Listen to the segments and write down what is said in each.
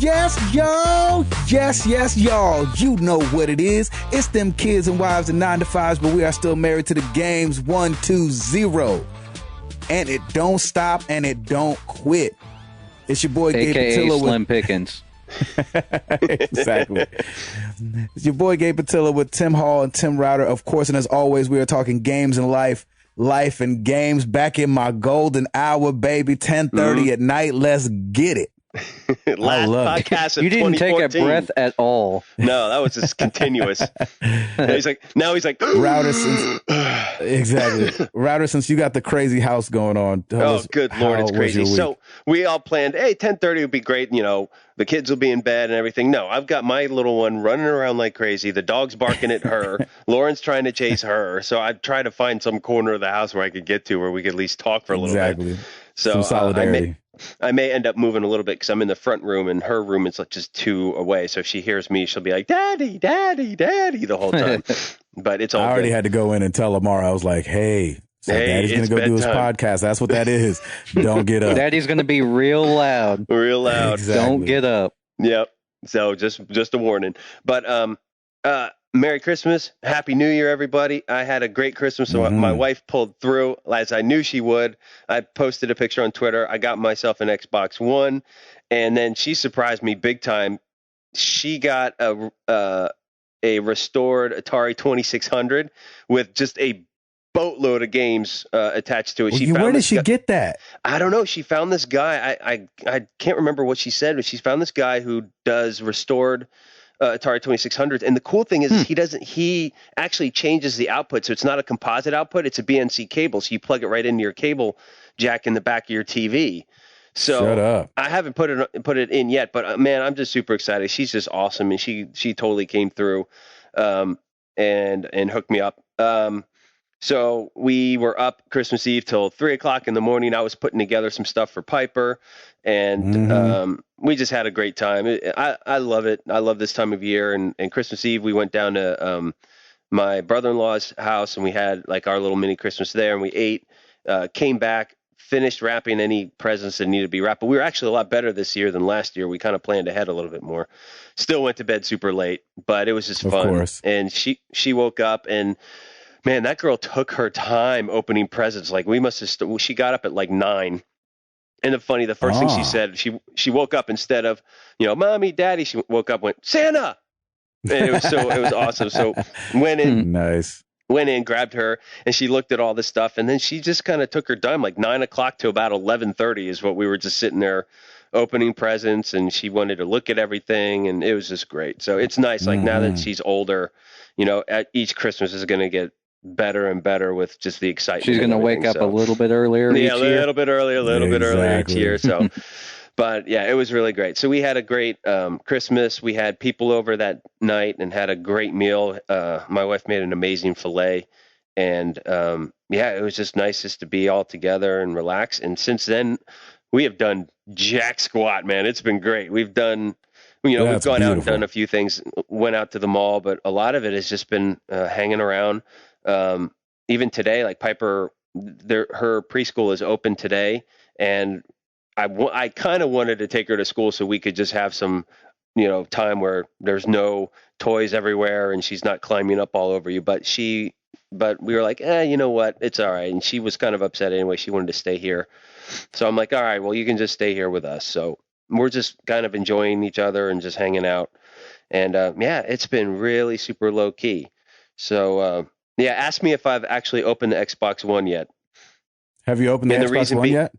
Yes, y'all. Yes, y'all. You know what it is. It's them kids and wives and 9 to 5s, but we are still married to the games 120. And it don't stop and it don't quit. It's your boy Gabe AKA Patillo Slim Pickens. Exactly. It's your boy Gabe Patillo with Tim Hall and Tim Router. Of course, and as always, we are talking games and life and games. Back in my golden hour, baby. 10:30 at night. Let's get it. Last podcast of You didn't take a 2014. breath at all. No, that was just continuous. He's like, Router, exactly. Router, since you got the crazy house going on. Good Lord, it's crazy. So we all planned, hey, 10:30 would be great. You know, the kids will be in bed and everything. No, I've got my little one running around like crazy. The dog's barking at her. Lauren's trying to chase her. So I try to find some corner of the house where I could get to where we could at least talk for a little bit. So some solidarity. I may end up moving a little bit because I'm in the front room and her room is like just 2 away. So if she hears me, she'll be like, "Daddy, Daddy, Daddy," the whole time. But it's all I already good. had to go in and tell Lamar. I was like, hey, Daddy's going to go do his podcast. That's what that is. Don't get up. Daddy's going to be real loud. Real loud. Exactly. Don't get up. Yep. So just a warning. But Merry Christmas. Happy New Year, everybody. I had a great Christmas. So my wife pulled through as I knew she would. I posted a picture on Twitter. I got myself an Xbox One, and then she surprised me big time. She got a restored Atari 2600 with just a boatload of games attached to it. Where did she get that? I don't know. She found this guy. I can't remember what she said, but she found this guy who does restored Atari 2600s. And the cool thing is he actually changes the output. So it's not a composite output. It's a BNC cable. So you plug it right into your cable jack in the back of your TV. So shut up. I haven't put it in yet, but man, I'm just super excited. She's just awesome. And she totally came through and hooked me up. So we were up Christmas Eve till 3:00 in the morning. I was putting together some stuff for Piper, and we just had a great time. I love it. I love this time of year. And Christmas Eve, we went down to my brother-in-law's house, and we had like our little mini Christmas there, and we ate, came back, finished wrapping any presents that needed to be wrapped. But we were actually a lot better this year than last year. We kind of planned ahead a little bit more. Still went to bed super late, but it was just fun. Of course. And she woke up and, man, that girl took her time opening presents. Like we must have, she got up at like 9. And the first thing she said, she woke up instead of, Mommy, Daddy, she woke up, went, Santa. And it was awesome. So went in, grabbed her, and she looked at all this stuff. And then she just kind of took her time, like 9:00 to about 11:30 is what we were just sitting there opening presents. And she wanted to look at everything. And it was just great. So it's nice. Like now that she's older, at each Christmas is going to get better and better with just the excitement. She's going to wake up a little bit earlier. Yeah, a little bit earlier each year. So, but yeah, it was really great. So we had a great Christmas. We had people over that night and had a great meal. My wife made an amazing filet, and it was just nice just to be all together and relax. And since then, we have done jack squat, man. It's been great. We've done. We've gone out and done a few things, went out to the mall, but a lot of it has just been hanging around. Even today, like Piper, her preschool is open today, and I kind of wanted to take her to school so we could just have some, time where there's no toys everywhere and she's not climbing up all over you. But we were like, you know what? It's all right. And she was kind of upset anyway. She wanted to stay here. So I'm like, all right, well, you can just stay here with us. So we're just kind of enjoying each other and just hanging out. And it's been really super low key. So, ask me if I've actually opened the Xbox One yet. Have you opened the Xbox One yet?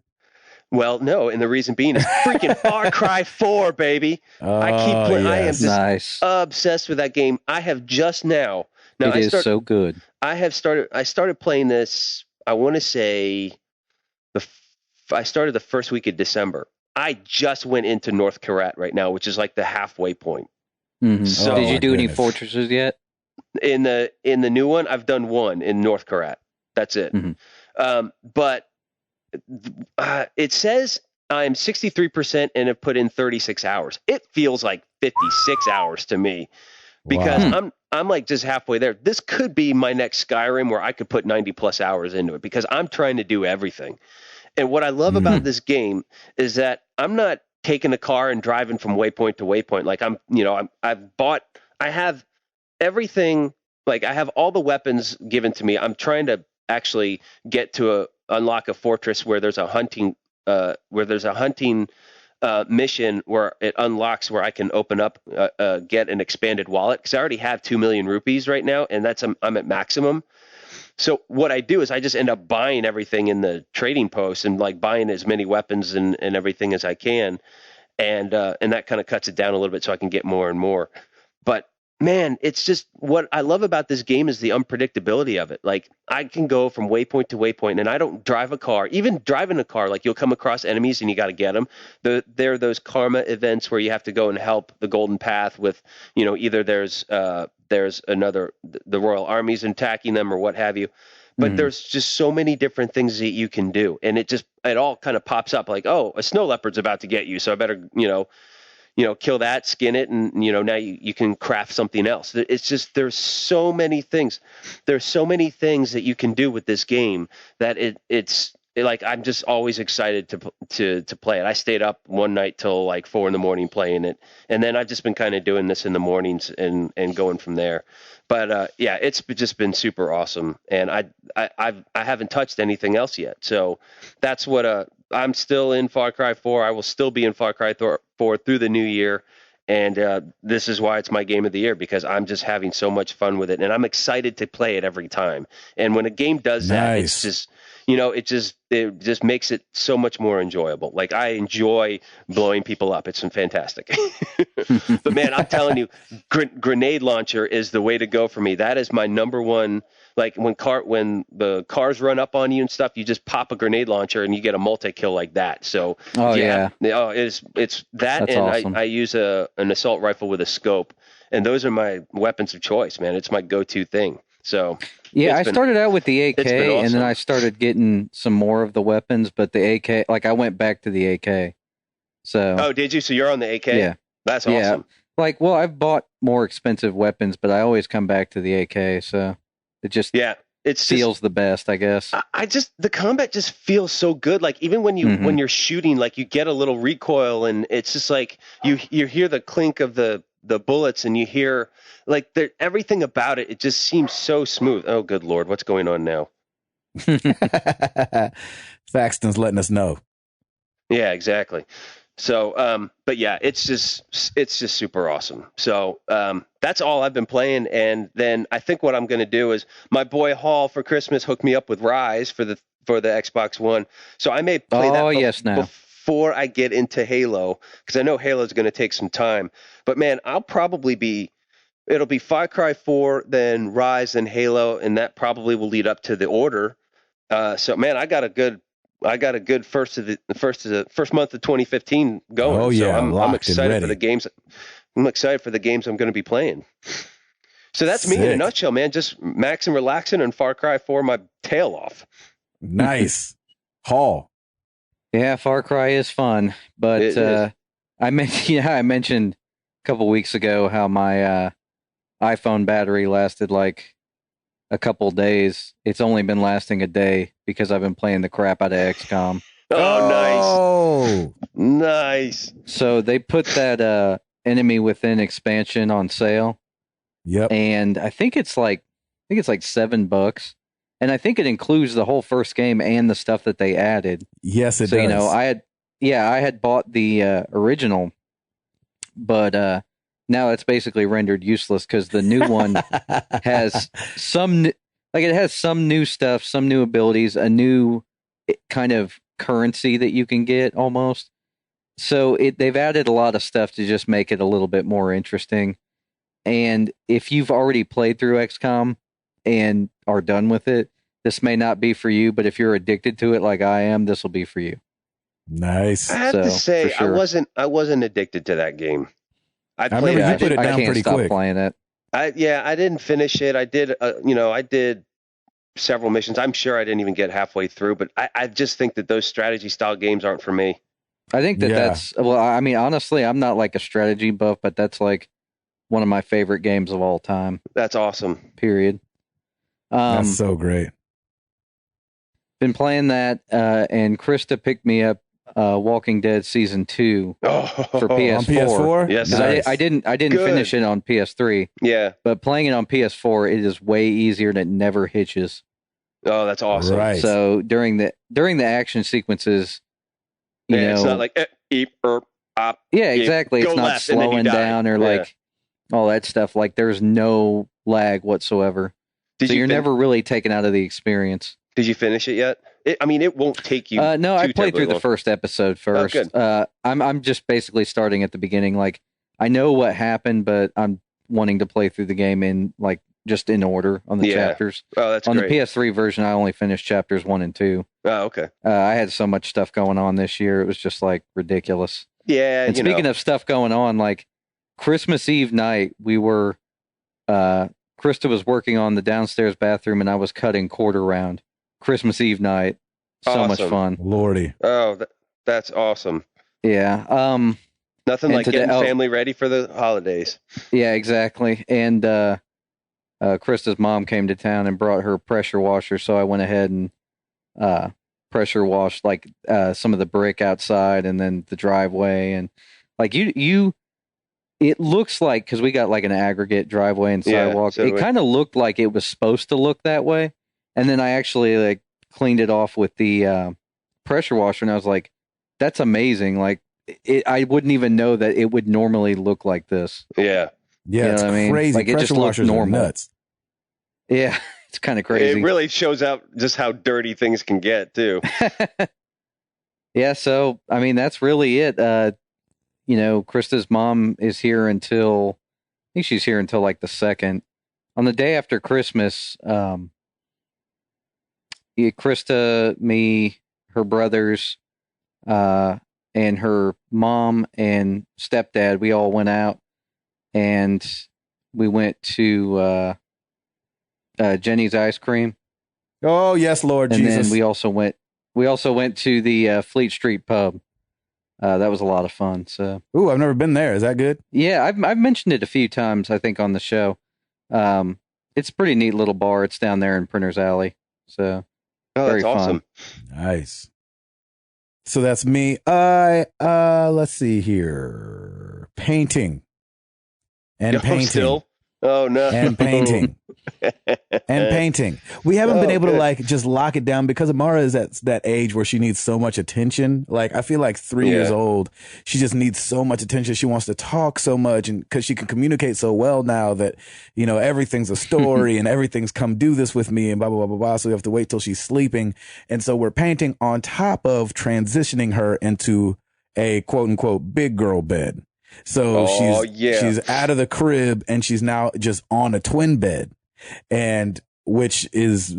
Well, no, and the reason being is freaking Far Cry 4, baby. I keep playing. Yes. I am just obsessed with that game. I have just now. It is so good. I started playing this, I want to say, I started the first week of December. I just went into North Korea right now, which is like the halfway point. Mm-hmm. So, did you do any fortresses yet? In the new one, I've done one in North Korea. That's it. Mm-hmm. But it says I'm 63% and have put in 36 hours. It feels like 56 hours to me because I'm like just halfway there. This could be my next Skyrim where I could put 90 plus hours into it because I'm trying to do everything. And what I love about this game is that I'm not taking a car and driving from waypoint to waypoint. Like I have everything. Like I have all the weapons given to me. I'm trying to actually get to unlock a fortress where there's a hunting mission where it unlocks where I can open up, get an expanded wallet, because I already have 2 million rupees right now, and I'm at maximum. So what I do is I just end up buying everything in the trading post and like buying as many weapons and everything as I can, and that kind of cuts it down a little bit so I can get more and more. But man, it's just what I love about this game is the unpredictability of it. Like I can go from waypoint to waypoint, and I don't drive a car. Even driving a car, like you'll come across enemies and you got to get them. There are those karma events where you have to go and help the Golden Path with, either there's the Royal Army's attacking them or what have you. But there's just so many different things that you can do, and it all kind of pops up like, oh, a snow leopard's about to get you, so I better kill that, skin it, and now you can craft something else. It's just there's so many things. There's so many things that you can do with this game that it's like I'm just always excited to play it. I stayed up one night till like 4 a.m. playing it, and then I've just been kind of doing this in the mornings and going from there. But yeah, it's just been super awesome, and I haven't touched anything else yet. So that's what I'm still in Far Cry 4. I will still be in Far Cry 4 through the new year. And this is why it's my game of the year, because I'm just having so much fun with it. And I'm excited to play it every time. And when a game does that, it's just, it just makes it so much more enjoyable. Like I enjoy blowing people up. It's fantastic. But man, I'm telling you, grenade launcher is the way to go for me. That is my number one. Like when the cars run up on you and stuff, you just pop a grenade launcher and you get a multi-kill like that. So it's that. That's and awesome. I use an assault rifle with a scope, and those are my weapons of choice, man. It's my go-to thing. So yeah, I started out with the AK, awesome. And then I started getting some more of the weapons, but the AK, like I went back to the AK. So did you? So you're on the AK? Yeah, that's awesome. Like, well, I've bought more expensive weapons, but I always come back to the AK. So it just feels the best, I guess. The combat just feels so good. Like even when you're shooting, like you get a little recoil, and it's just like you hear the clink of the bullets, and you hear like everything about it. It just seems so smooth. Oh, good Lord, what's going on now? Faxton's letting us know. Yeah, exactly. So, but yeah, it's just super awesome. So, that's all I've been playing. And then I think what I'm going to do is my boy Hall for Christmas hooked me up with Rise for the Xbox One. So I may play that before I get into Halo, because I know Halo is going to take some time. But man, it'll be Far Cry 4, then Rise, and Halo, and that probably will lead up to the Order. So man, I got a good first month of 2015 going. Oh yeah, so I'm excited for the games. I'm excited for the games I'm going to be playing. So that's me in a nutshell, man. Just maxing, relaxing, and Far Cry 4 my tail off. Nice. Hall. Yeah, Far Cry is fun, but I mentioned a couple weeks ago how my iPhone battery lasted like a couple days. It's only been lasting a day because I've been playing the crap out of XCOM. Oh, nice. So they put that Enemy Within expansion on sale. Yep. And I think it's like $7. And I think it includes the whole first game and the stuff that they added. Yes, it does. I had bought the original, but now it's basically rendered useless because the new one has some new stuff, some new abilities, a new kind of currency that you can get almost. So they've added a lot of stuff to just make it a little bit more interesting. And if you've already played through XCOM and are done with it, this may not be for you, but if you're addicted to it like I am, this will be for you. Nice. I have to say, sure. I wasn't addicted to that game. I remember you put it down pretty quick. Playing it. I didn't finish it. I did, I did several missions. I'm sure I didn't even get halfway through, but I just think that those strategy style games aren't for me. I think that's, well, I mean, honestly, I'm not like a strategy buff, but that's like one of my favorite games of all time. That's awesome. Period. That's so great. Been playing that, and Krista picked me up Walking Dead Season 2 for PS4. On PS4? Yes, Nice. I didn't Good. finish it on PS3, Yeah. but playing it on PS4, it is way easier and it never hitches. Oh, that's awesome. Right. So during the action sequences, you know, it's not like op. yeah, exactly. Go It's not left and then you slowing die. down or Yeah. like all that stuff. Like there's no lag whatsoever. Did So you you're never really taken out of the experience. Did you finish it yet? It won't take you. No, I too played through terribly the first episode first. good. I'm just basically starting at the beginning. Like I know what happened, but I'm wanting to play through the game in like just in order on the Yeah. chapters. Oh, that's On great. the PS3 version, I only finished chapters 1 and 2. Oh, okay. I had so much stuff going on this year; it was just like ridiculous. Yeah. And speaking of stuff going on, like Christmas Eve night, we were Krista was working on the downstairs bathroom, and I was cutting quarter round. Christmas Eve night, so much Awesome. fun. Lordy. Oh, that's awesome. Yeah. Nothing And like today- getting family ready for the holidays. Yeah, exactly. And Krista's mom came to town and brought her pressure washer, so I went ahead and pressure washed like some of the brick outside and then the driveway, and like you it looks like, because we got like an aggregate driveway and Yeah, sidewalk, so do it we. kind of looked like it was supposed to look that way, and then I actually like cleaned it off with the pressure washer, and I was like, that's amazing. Like I wouldn't even know that it would normally look like this. Yeah. Yeah, You it's know what I mean? crazy. Like, it just Pressure looked washers are normal. nuts. Yeah, it's kind of crazy. It really shows out just how dirty things can get too. Yeah, so I mean that's really it. You know, Krista's mom is here until I think she's here until like the 2nd. On the day after Christmas, Krista, me, her brothers, and her mom and stepdad, we all went out and we went to Jenny's Ice Cream, Oh, yes, Lord and Jesus. then we also went to the Fleet Street pub. That was a lot of fun. So Ooh, I've never been there. Is that good? yeah, I've mentioned it a few times, I think, on the show. It's a pretty neat little bar. It's down there in Printer's Alley. So Oh, Very that's fun. awesome. Nice. So that's me. Let's see here. Painting. And Oh, painting. still? Oh no. And painting. And painting. We haven't been Oh, able to good. like just lock it down because Amara is at that age where she needs so much attention. Like I feel like 3 years Yeah. old, she just needs so much attention. She wants to talk so much, and because she can communicate so well now that, you know, everything's a story and everything's come do this with me and blah, blah, blah, blah, blah. So we have to wait till she's sleeping. And so we're painting on top of transitioning her into a quote unquote big girl bed. So Oh, yeah. she's out of the crib and she's now just on a twin bed, and which is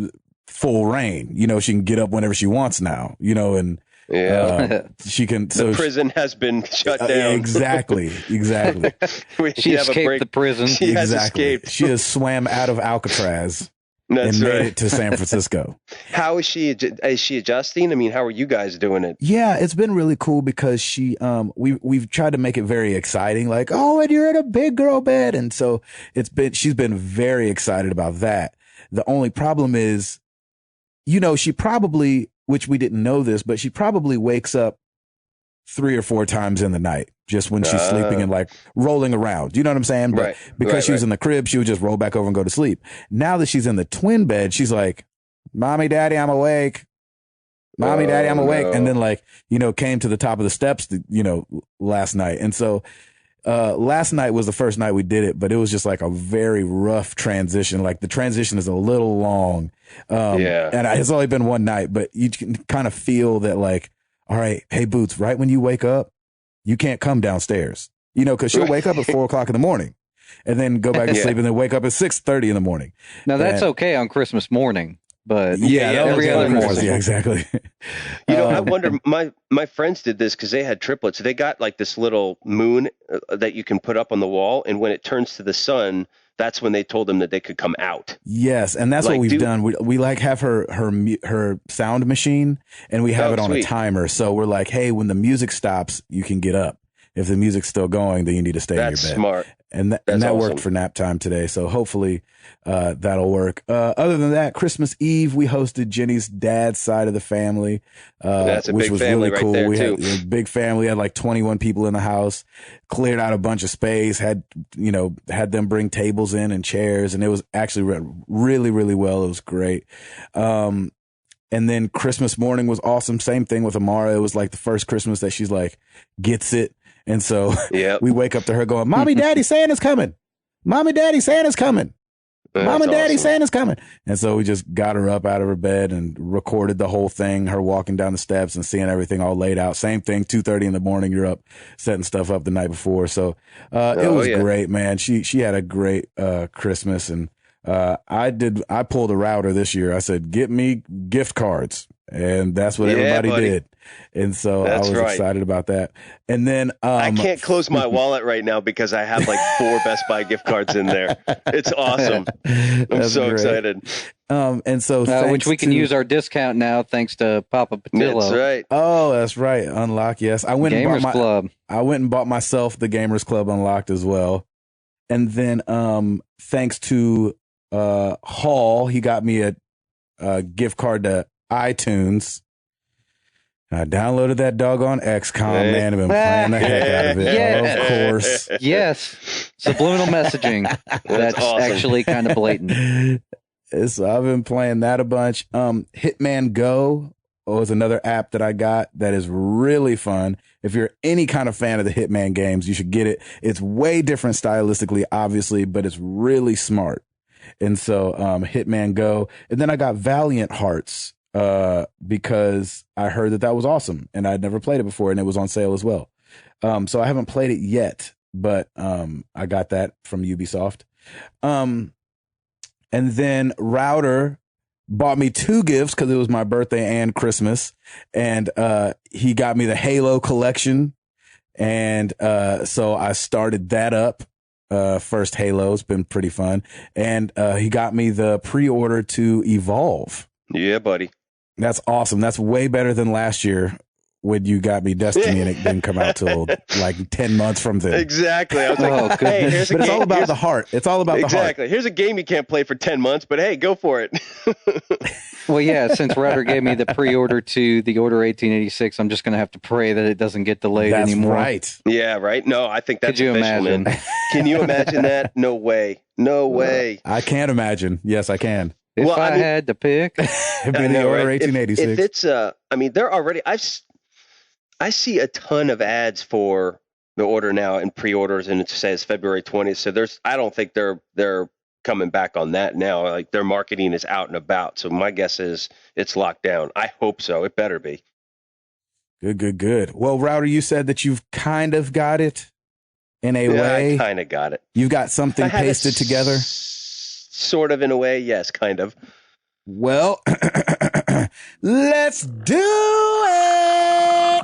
full reign. You know, she can get up whenever she wants now, you know, and Yeah. she can. The So prison has been shut yeah, down. exactly. We she have a escaped break. the prison. She has exactly. escaped. She has swam out of Alcatraz That's and made right. it to San Francisco. How is she? Is she adjusting? I mean, how are you guys doing it? Yeah, it's been really cool because we've tried to make it very exciting, like, oh, and you're in a big girl bed. And so she's been very excited about that. The only problem is, you know, she probably, which we didn't know this, but she probably wakes up 3 or 4 times in the night just when she's sleeping and like rolling around. You know what I'm saying? But Right. because she was right. in the crib, she would just roll back over and go to sleep. Now that she's in the twin bed, she's like, Mommy, Daddy, I'm awake. Mommy, Daddy, I'm awake. no. And then like, you know, came to the top of the steps, you know, last night. And so, last night was the first night we did it, but it was just like a very rough transition. Like the transition is a little long. Yeah. And it's only been one night, but you can kind of feel that like, all right, hey Boots, right when you wake up, you can't come downstairs, you know, cause she'll wake up at 4 o'clock in the morning and then go back to Yeah. sleep and then wake up at 6:30 in the morning. Now that's And- okay on Christmas morning, but Yeah, that every was other Christmas. morning. Yeah, exactly. You know, I wonder. My friends did this because they had triplets. They got like this little moon that you can put up on the wall, and when it turns to the sun, that's when they told them that they could come out. Yes, and that's Like, what we've dude- done. We like have her sound machine, and we have Oh, it on a sweet. timer. So we're like, hey, when the music stops, you can get up. If the music's still going, then you need to stay That's in your bed. smart. and that awesome. worked for nap time today. So hopefully that'll work. Other than that, Christmas Eve we hosted Jenny's dad's side of the family, That's a which big was family really cool. right there, We too. had a big family, had like 21 people in the house, cleared out a bunch of space, had them bring tables in and chairs, and it was actually really, really well. It was great. And then Christmas morning was awesome. Same thing with Amara. It was like the first Christmas that she's like gets it. And so we wake up to her going, Mommy, Daddy, Santa's coming. Mommy, Daddy, Santa's coming. Mommy, Daddy, awesome. Santa's coming. And so we just got her up out of her bed and recorded the whole thing, her walking down the steps and seeing everything all laid out. Same thing, 2:30 in the morning, you're up setting stuff up the night before. So it was great, man. She had a great Christmas, and I pulled a router this year. I said, get me gift cards. And that's what everybody did. And so I was excited about that. And then I can't close my wallet right now because I have like 4 Best Buy gift cards in there. It's awesome. I'm so excited. And so which we can use our discount now thanks to Papa Patillo. That's right. Oh, that's right. Unlock, yes. I went Club. I went and bought myself the Gamers Club Unlocked as well. And then thanks to Hall, he got me a gift card to iTunes. I downloaded that doggone XCOM, man. I've been playing the heck out of it. Of course. Yes. Subliminal messaging. That's awesome. actually kind of blatant. So I've been playing that a bunch. Hitman Go was another app that I got that is really fun. If you're any kind of fan of the Hitman games, you should get it. It's way different stylistically, obviously, but it's really smart. And so Hitman Go. And then I got Valiant Hearts because I heard that was awesome, and I'd never played it before, and it was on sale as well. So I haven't played it yet, but I got that from Ubisoft. And then Router bought me 2 gifts because it was my birthday and Christmas, and he got me the Halo collection, and so I started that up. First Halo's been pretty fun, and he got me the pre-order to Evolve. Yeah, buddy. That's awesome. That's way better than last year when you got me Destiny and it didn't come out till like 10 months from then. Exactly. I was like, hey, here's a but game. It's all about the heart. It's all about the heart. Exactly. Here's a game you can't play for 10 months, but hey, go for it. Well, yeah, since Router gave me the pre-order to the Order 1886, I'm just going to have to pray that it doesn't get delayed anymore. Right. Yeah, right. No, I think that's Could you official, imagine? Man. Can you imagine that? No way. No way. I can't imagine. Yes, I can. If I had to pick, it'd be the Order 1886. If it's they're already. I see a ton of ads for the Order now and pre-orders, and it says February 20th. So I don't think they're coming back on that now. Like their marketing is out and about. So my guess is it's locked down. I hope so. It better be. Good. Well, Router, you said that you've kind of got it in a way. I kind of got it. You've got something pasted together. Sort of in a way, yes, kind of. Well, let's do it.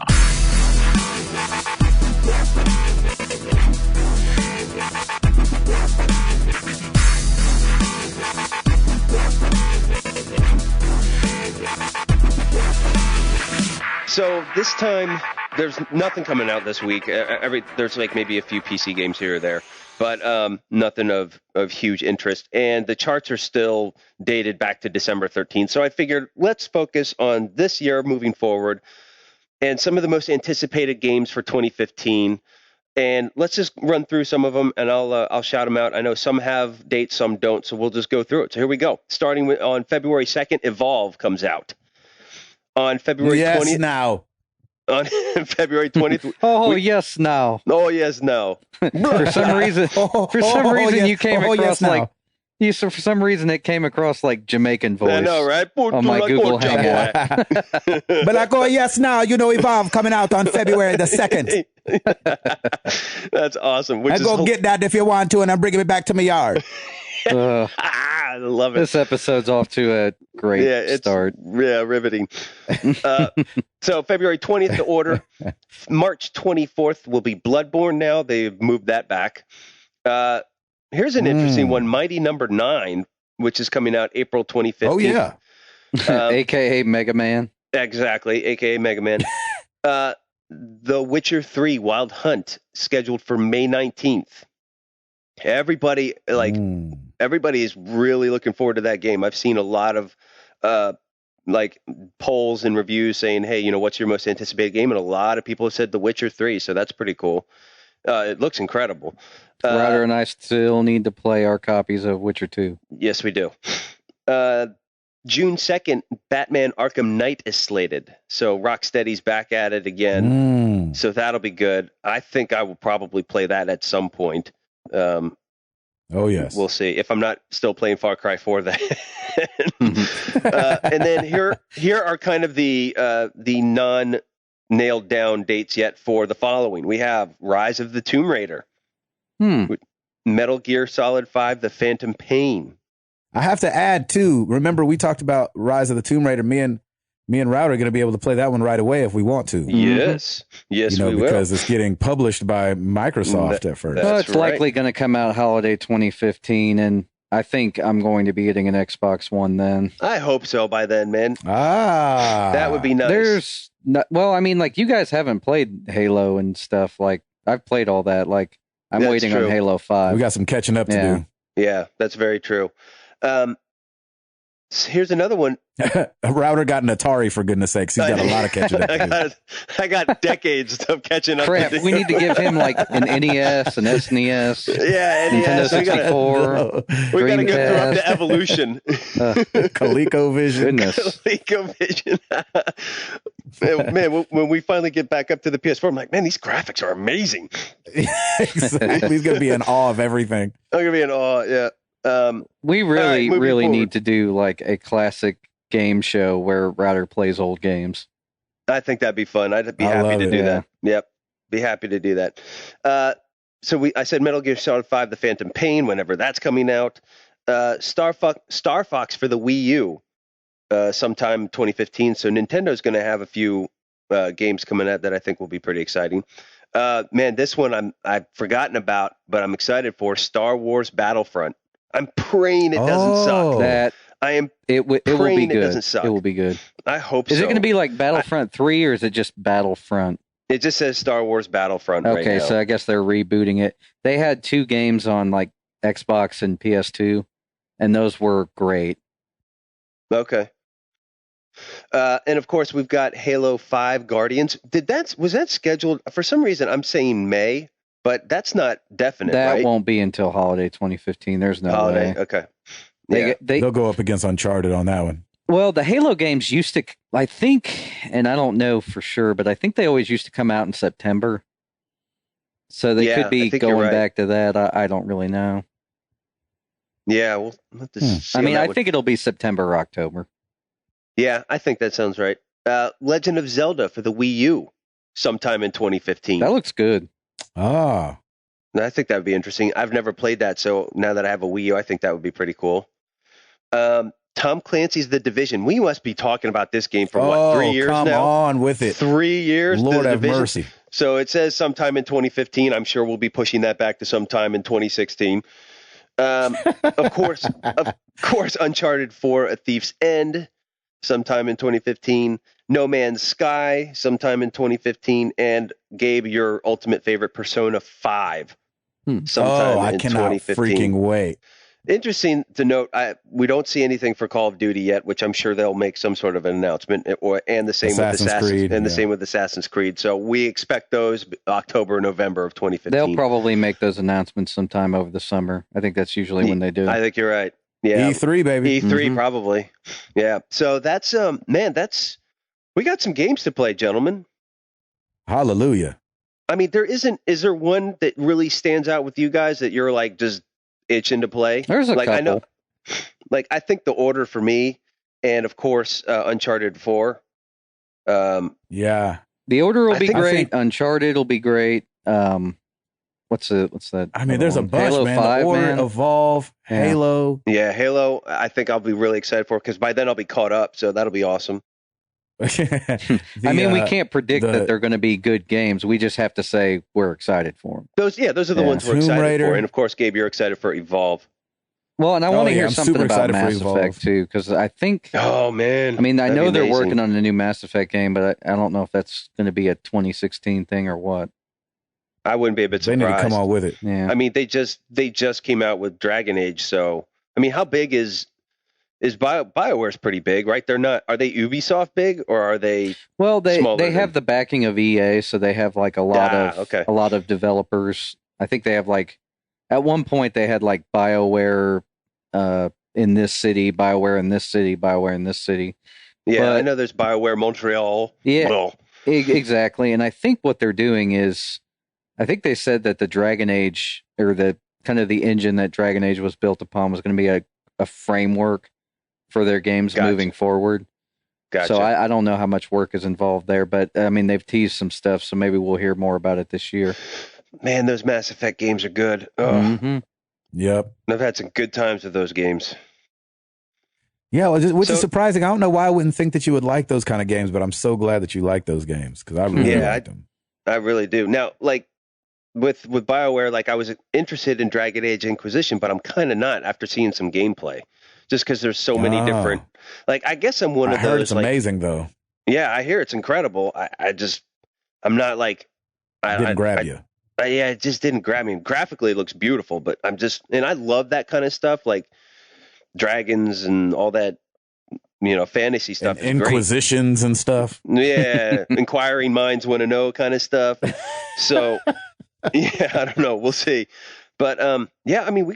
So this time, there's nothing coming out this week. There's like maybe a few PC games here or there, but nothing of huge interest. And the charts are still dated back to December 13th. So I figured let's focus on this year moving forward and some of the most anticipated games for 2015. And let's just run through some of them, and I'll shout them out. I know some have dates, some don't, so we'll just go through it. So here we go. Starting on February 2nd, Evolve comes out. On February 20th. Now. On February 20th. Yes, now. Oh, yes, no. For some reason, you came across for some reason it came across like Jamaican voice. I know, right? On my Google Hangout. But I go, yes, now. You know, Evolve coming out on February the 2nd. That's awesome. I go get that if you want to, and I'm bringing it back to my yard. I love it. This episode's off to a great start. Yeah, riveting. So February 20th, the Order. March 24th will be Bloodborne now. They've moved that back. Here's an interesting one, Mighty Number 9, which is coming out April 2015. Oh, yeah. A.K.A. Mega Man. Exactly, a.k.a. Mega Man. The Witcher 3 Wild Hunt, scheduled for May 19th. Everybody everybody is really looking forward to that game. I've seen a lot of like polls and reviews saying, hey, what's your most anticipated game? And a lot of people have said The Witcher 3, so that's pretty cool. It looks incredible. Ryder and I still need to play our copies of Witcher 2. Yes, we do. June 2nd, Batman Arkham Knight is slated. So Rocksteady's back at it again. So that'll be good. I think I will probably play that at some point. Oh, yes. We'll see if I'm not still playing Far Cry 4 then. And then here are kind of the non-nailed down dates yet for the following. We have Rise of the Tomb Raider. Metal Gear Solid 5, The Phantom Pain. I have to add, too, remember we talked about Rise of the Tomb Raider. Me and Router are going to be able to play that one right away if we want to. Yes. Yes, we will. Because it's getting published by Microsoft at first. Well, it's likely going to come out holiday 2015, and I think I'm going to be getting an Xbox One then. I hope so by then, man. That would be nice. Like you guys haven't played Halo and stuff. Like I've played all that. Like I'm waiting on Halo 5. We got some catching up to do. Yeah, that's very true. Here's another one. Router got an Atari, for goodness sakes. He's got a lot of catching up to do. I got decades of catching up to do. We need to give him like an NES, an SNES, Nintendo 64. We got to go through up to Evolution. ColecoVision. Goodness. ColecoVision. Man, when we finally get back up to the PS4, I'm like, man, these graphics are amazing. Exactly. He's going to be in awe of everything. I'm going to be in awe, yeah. We really need to do like a classic game show where Router plays old games. I think that'd be fun. I'd be happy to do that. Yep. Be happy to do that. I said Metal Gear Solid 5, The Phantom Pain, whenever that's coming out. Star Fox for the Wii U, sometime 2015. So Nintendo's going to have a few games coming out that I think will be pretty exciting. Man, this one I've forgotten about, but I'm excited for. Star Wars Battlefront. I'm praying it doesn't suck. It will be good. It doesn't suck. It will be good. I hope so. Is it going to be like Battlefront 3 or is it just Battlefront? It just says Star Wars Battlefront right now. Okay, so I guess they're rebooting it. They had 2 games on like Xbox and PS2, and those were great. Okay. And of course, we've got Halo 5 Guardians. Was that scheduled? For some reason, I'm saying May, but that's not definite, That right? won't be until holiday 2015. There's no holiday. way. Okay. They'll go up against Uncharted on that one. Well, the Halo games used to, I think, and I don't know for sure, but I think they always used to come out in September. So they could be going back to that. I don't really know. Yeah, we'll have to see. I think it'll be September or October. Yeah, I think that sounds right. Legend of Zelda for the Wii U, sometime in 2015. That looks good. Ah. I think that would be interesting. I've never played that, so now that I have a Wii U, I think that would be pretty cool. Tom Clancy's The Division. We must be talking about this game for 3 years now? Come on with it. 3 years? Lord have mercy. So it says sometime in 2015. I'm sure we'll be pushing that back to sometime in 2016. Of course, Uncharted 4, A Thief's End, sometime in 2015. No Man's Sky, sometime in 2015. And Gabe, your ultimate favorite, Persona 5, sometime in 2015. I cannot freaking wait. Interesting to note, we don't see anything for Call of Duty yet, which I'm sure they'll make some sort of an announcement, and the same with Assassin's Creed. So we expect those October, November of 2015. They'll probably make those announcements sometime over the summer. I think that's usually when they do. I think you're right. Yeah, E3 baby. E3 probably. Yeah. So that's we got some games to play, gentlemen. Hallelujah. I mean, is there one that really stands out with you guys that you're like just itching to play? There's a couple. I know, I think The Order for me, and of course Uncharted 4. Yeah, The Order will be great. Uncharted will be great. What's that? I mean, there's a bunch, Halo man. 5, The Order, man. Evolve, Yeah. Halo. Yeah, Halo. I think I'll be really excited for because by then I'll be caught up, so that'll be awesome. I mean, we can't predict that they're going to be good games. We just have to say we're excited for them. Those are the ones we're Tomb excited Raider. for, and of course, Gabe, you're excited for Evolve. Well, and I want to hear I'm something super about excited for Mass Evolve. Effect too, because I think. Oh man! I mean, I know they're amazing. working on a new Mass Effect game, but I don't know if that's going to be a 2016 thing or what. I wouldn't be a bit They surprised. need to come on with it. Yeah. I mean, they just came out with Dragon Age, so I mean, how big is BioWare's pretty big, right? They're not. Are they Ubisoft big or are they? Well, smaller they than- have the backing of EA, so they have like a lot of developers. I think they have like at one point they had like BioWare in this city, BioWare in this city, BioWare in this city. Yeah, But- I know there's BioWare Montreal. Yeah. Well, Exactly, and I think what they're doing is, I think they said that the Dragon Age or the kind of the engine that Dragon Age was built upon was going to be a framework for their games Gotcha. moving forward. gotcha. So I don't know how much work is involved there, but I mean they've teased some stuff, so maybe we'll hear more about it this year. Man, those Mass Effect games are good. Oh, Mm-hmm. Yep. I've had some good times with those games. Yeah, which So- is surprising. I don't know why I wouldn't think that you would like those kind of games, but I'm so glad that you like those games because I really Yeah, liked them. I really do. Now, like with BioWare, like I was interested in Dragon Age Inquisition, but I'm kind of not after seeing some gameplay, just because there's so many Oh. different. Like, I guess I'm one I of heard those. it's Like, amazing though. yeah, I hear it's incredible. I'm not like. Didn't grab you. Yeah, it just didn't grab me. Graphically, it looks beautiful, but and I love that kind of stuff, like dragons and all that, fantasy stuff. And is great. Inquisitions and stuff. Yeah, inquiring minds want to know kind of stuff. So, yeah, I don't know. We'll see. But yeah, I mean,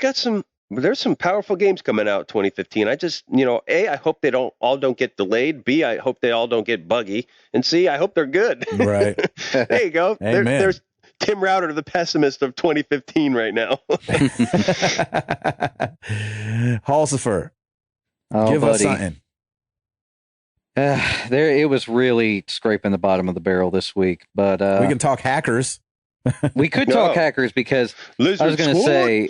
there's some powerful games coming out 2015. I just, A, I hope they don't get delayed. B, I hope they all don't get buggy. And C, I hope they're good. Right. There you go. Amen. There's Tim Router, the pessimist of 2015 right now. Halsifer, Oh, give us buddy. something. It was really scraping the bottom of the barrel this week, but We can talk hackers. we could No. talk hackers because Lizard I was going to Squad? say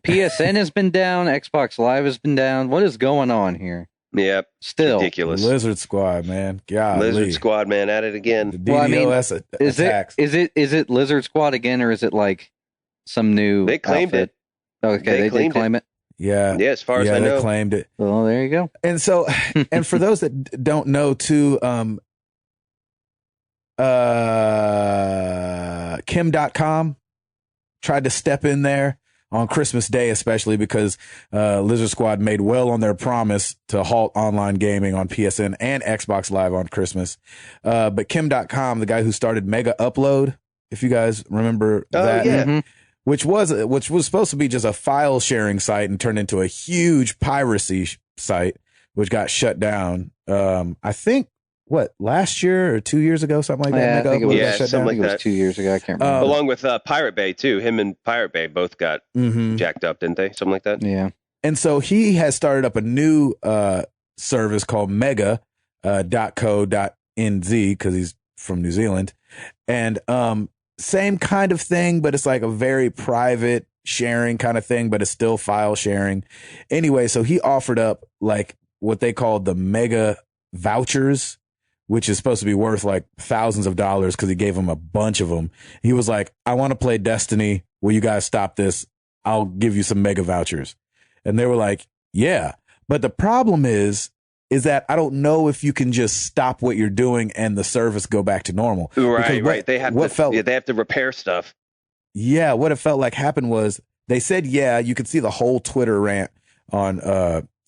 PSN has been down, Xbox Live has been down. What is going on here? Yeah, Still, ridiculous. Lizard Squad, man. God, Lizard Squad, man, at it The again. Well, I mean, DDoS is attacks. is it Lizard Squad again, or is it like some new? They claimed outfit? Okay, they did claimed claim it. yeah, Yeah, as far as I they know. claimed it. Well, there you go. And so, and for those that don't know, too, Kim.com tried to step in there on Christmas Day, especially because Lizard Squad made well on their promise to halt online gaming on PSN and Xbox Live on Christmas. But Kim.com, the guy who started Mega Upload, if you guys remember Oh, that, yeah. Mhm. which was supposed to be just a file sharing site and turned into a huge piracy site, which got shut down. I think last year or 2 years ago, something like that. Yeah, I Mega think it Upload was, Yeah, got shut something down. I think it was that. 2 years ago. I can't remember. Along with Pirate Bay, too. Him and Pirate Bay both got Mhm. jacked up, didn't they? Something like that. Yeah. And so he has started up a new service called mega.co.nz because he's from New Zealand. And same kind of thing, but it's like a very private sharing kind of thing, but it's still file sharing. Anyway, so he offered up like what they called the mega vouchers, which is supposed to be worth like thousands of dollars because he gave them a bunch of them. He was like, I want to play Destiny. Will you guys stop this? I'll give you some mega vouchers. And they were like, yeah. But the problem is that I don't know if you can just stop what you're doing and the service go back to normal. Right, Because right. They have they have to repair stuff. Yeah, what it felt like happened was they said, yeah, you could see the whole Twitter rant on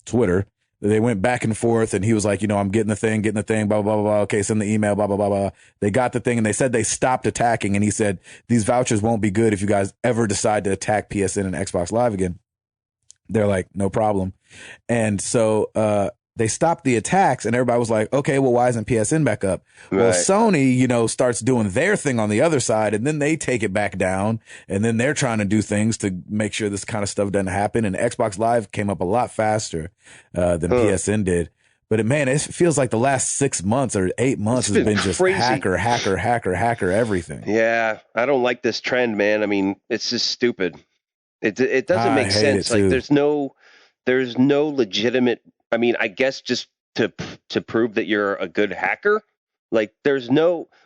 Twitter. They went back and forth and he was like, I'm getting the thing, blah, blah, blah, blah. Okay, send the email, blah, blah, blah, blah. They got the thing and they said they stopped attacking. And he said, these vouchers won't be good if you guys ever decide to attack PSN and Xbox Live again. They're like, no problem. And so they stopped the attacks and everybody was like, okay, well, why isn't PSN back up? Well, Right. Sony, starts doing their thing on the other side and then they take it back down and then they're trying to do things to make sure this kind of stuff doesn't happen. And Xbox Live came up a lot faster than PSN did. But it feels like the last 6 months or 8 months It's has been been just crazy. hacker, everything. Yeah, I don't like this trend, man. I mean, it's just stupid. It doesn't I make hate sense. it, Like too. there's no legitimate. I mean, I guess just to prove that you're a good hacker. Like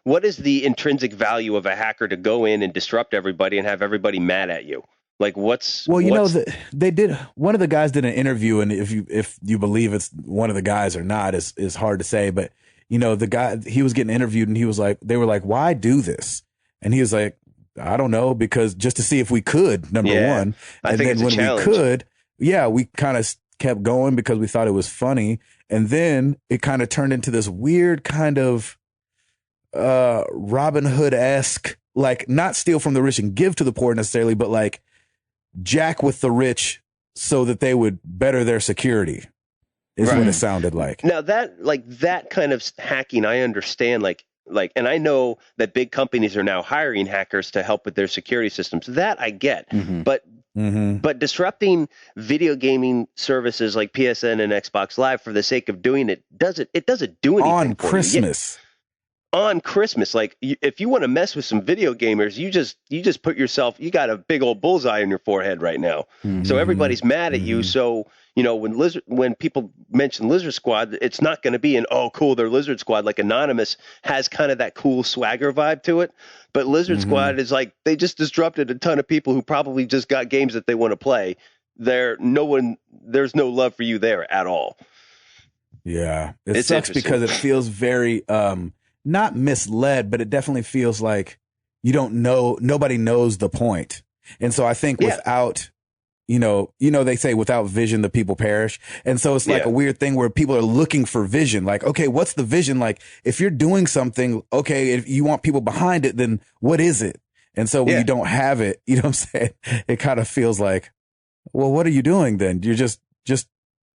what is the intrinsic value of a hacker to go in and disrupt everybody and have everybody mad at you? Like they did. One of the guys did an interview, and if you believe it's one of the guys or not is hard to say. But the guy, he was getting interviewed, and he was like, they were like, "Why do this?" And he was like, I don't know, because just to see if we could, number one. I think then it's a when challenge. we could, we kind of kept going because we thought it was funny. And then it kind of turned into this weird kind of Robin Hood-esque, like not steal from the rich and give to the poor necessarily, but like jack with the rich so that they would better their security is what it sounded like. Now that kind of hacking, I understand, like, and I know that big companies are now hiring hackers to help with their security systems. That I get, but disrupting video gaming services like PSN and Xbox Live for the sake of doing it doesn't do anything on for Christmas. On Christmas, like if you want to mess with some video gamers, you just put yourself, you got a big old bullseye on your forehead right now. So everybody's mad at you. So, when people mention Lizard Squad, it's not going to be oh, cool, they're Lizard Squad. Like Anonymous has kind of that cool swagger vibe to it. But Lizard Squad is like, they just disrupted a ton of people who probably just got games that they want to play. There's no love for you there at all. Yeah. It sucks because it feels very, not misled, but it definitely feels like you don't know, nobody knows the point. And so I think without, they say without vision, the people perish. And so it's like a weird thing where people are looking for vision. Like, okay, what's the vision? Like if you're doing something, okay, if you want people behind it, then what is it? And so when you don't have it, you know what I'm saying? It kind of feels like, well, what are you doing then? You're just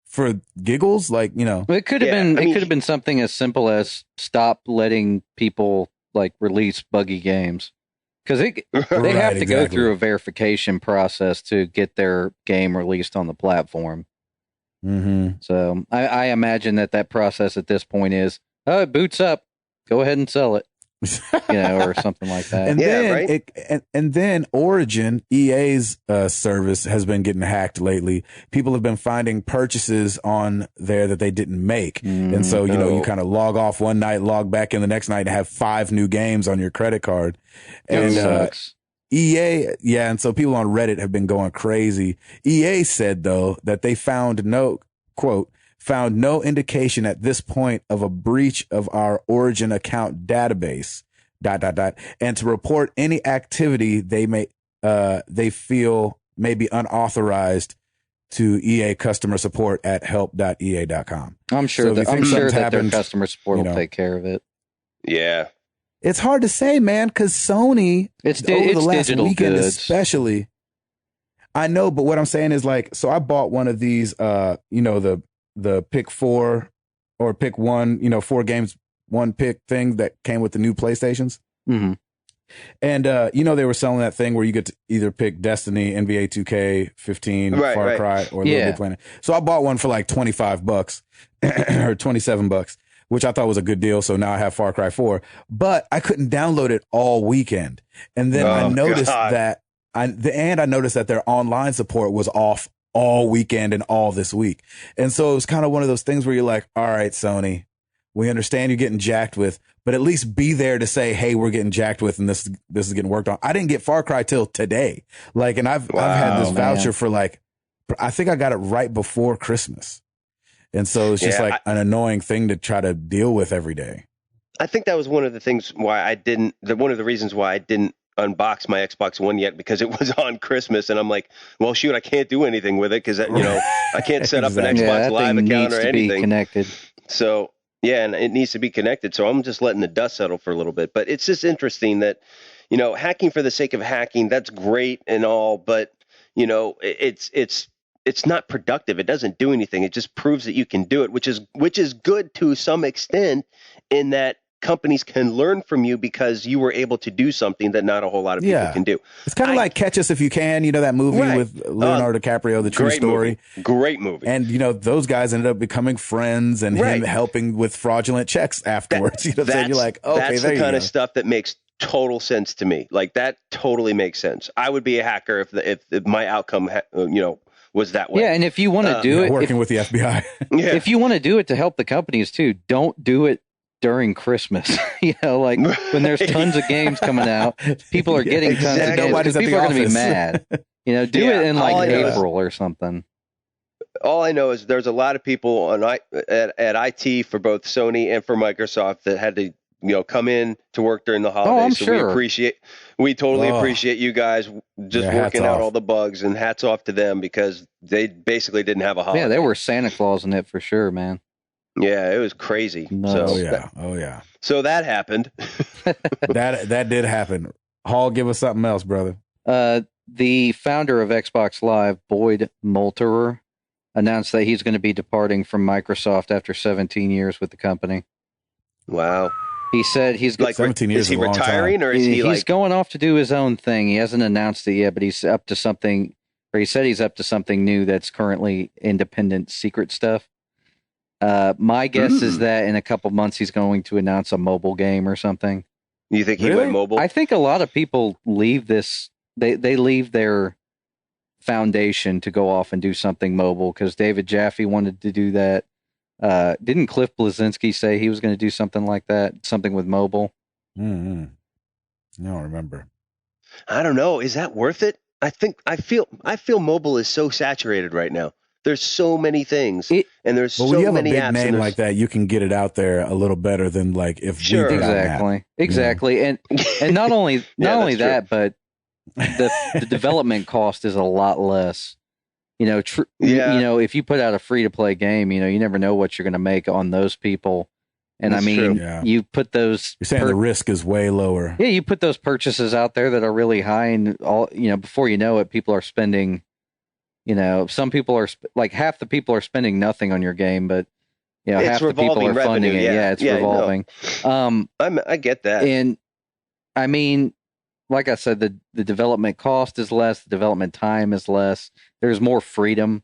for giggles, like, it could have been. It could have been something as simple as stop letting people like release buggy games, because they have to go through a verification process to get their game released on the platform. So I imagine that process at this point is, it boots up, go ahead and sell it. Or something like that. And then Origin, EA's service, has been getting hacked lately. People have been finding purchases on there that they didn't make. And so, you kind of log off one night, log back in the next night and have 5 new games on your credit card. And sucks. EA, and so people on Reddit have been going crazy. EA said, though, that they found no indication at this point of a breach of our Origin account database, ... and to report any activity they feel may be unauthorized to EA customer support at help.ea.com. I'm sure that their customer support will take care of it. Yeah. It's hard to say, man, because Sony, over the last weekend especially, I know, but what I'm saying is like, so I bought one of these, the pick 4 or pick 1, 4 games, 1 pick thing that came with the new PlayStations. And, they were selling that thing where you get to either pick Destiny, NBA 2K15, Far Cry, or Little Big Planet. So I bought one for like $25 or $27, which I thought was a good deal. So now I have Far Cry 4, but I couldn't download it all weekend. And then I noticed that I noticed that their online support was off all weekend and all this week. And so it was kind of one of those things where you're like, all right, Sony, we understand you're getting jacked with, but at least be there to say, hey, we're getting jacked with and this is getting worked on. I didn't get Far Cry till today. Like, and I've had this voucher for like, I think I got it right before Christmas. And so it's just like an annoying thing to try to deal with every day. I think that was one of the things why one of the reasons why I didn't unbox my Xbox One yet, because it was on Christmas, and I'm like, well, shoot, I can't do anything with it because I can't set up an Xbox Live account or anything. Be connected. So and it needs to be connected. So I'm just letting the dust settle for a little bit. But it's just interesting that hacking for the sake of hacking, that's great and all, but it's not productive. It doesn't do anything. It just proves that you can do it, which is good to some extent, in that companies can learn from you because you were able to do something that not a whole lot of people can do. It's kind of like Catch Us If You Can, that movie with Leonardo DiCaprio, The True Story. Great movie. And, those guys ended up becoming friends and him helping with fraudulent checks afterwards. You're like, okay, that's the kind of stuff that makes total sense to me. Like, that totally makes sense. I would be a hacker if my outcome, was that way. Yeah, and if you want to do it, working with the FBI, if you want to do it to help the companies too, don't do it during Christmas. Like when there's tons of games coming out, people are getting tons of games. People are going to be mad. Do it in like April or something. All I know is there's a lot of people at IT for both Sony and for Microsoft that had to come in to work during the holidays. Oh, I'm so sure. we totally appreciate you guys just working out off. all the bugs, and hats off to them because they basically didn't have a holiday. Yeah, they were Santa Claus in it for sure, man. Yeah, it was crazy. Nuts. So, So that happened. that did happen. Hall, give us something else, brother. The founder of Xbox Live, Boyd Molterer, announced that he's going to be departing from Microsoft after 17 years with the company. Wow. He said he's like 17 years is he is a long retiring time. or is he he's going off to do his own thing. He hasn't announced it yet, but he's up to something, or he said he's up to something new that's currently independent secret stuff. My guess is that in a couple months he's going to announce a mobile game or something. You think he went mobile? I think a lot of people leave this. They leave their foundation to go off and do something mobile because David Jaffe wanted to do that. Didn't Cliff Bleszinski say he was going to do something like that? Something with mobile? Mm-hmm. I don't remember. I don't know. Is that worth it? I feel mobile is so saturated right now. There's so many things, and there's so when you have many a big apps. name like that, you can get it out there a little better than like if we did exactly, and not only that, but the development cost is a lot less. If you put out a free to play game, you never know what you're going to make on those people. And That's true. You put those. You're saying the risk is way lower. Yeah, you put those purchases out there that are really high, and before you know it, people are spending. Some people are like half the people are spending nothing on your game, but half the people are funding it. Yeah, it's revolving. No. I get that. And I mean, like I said, the development cost is less, the development time is less. There's more freedom.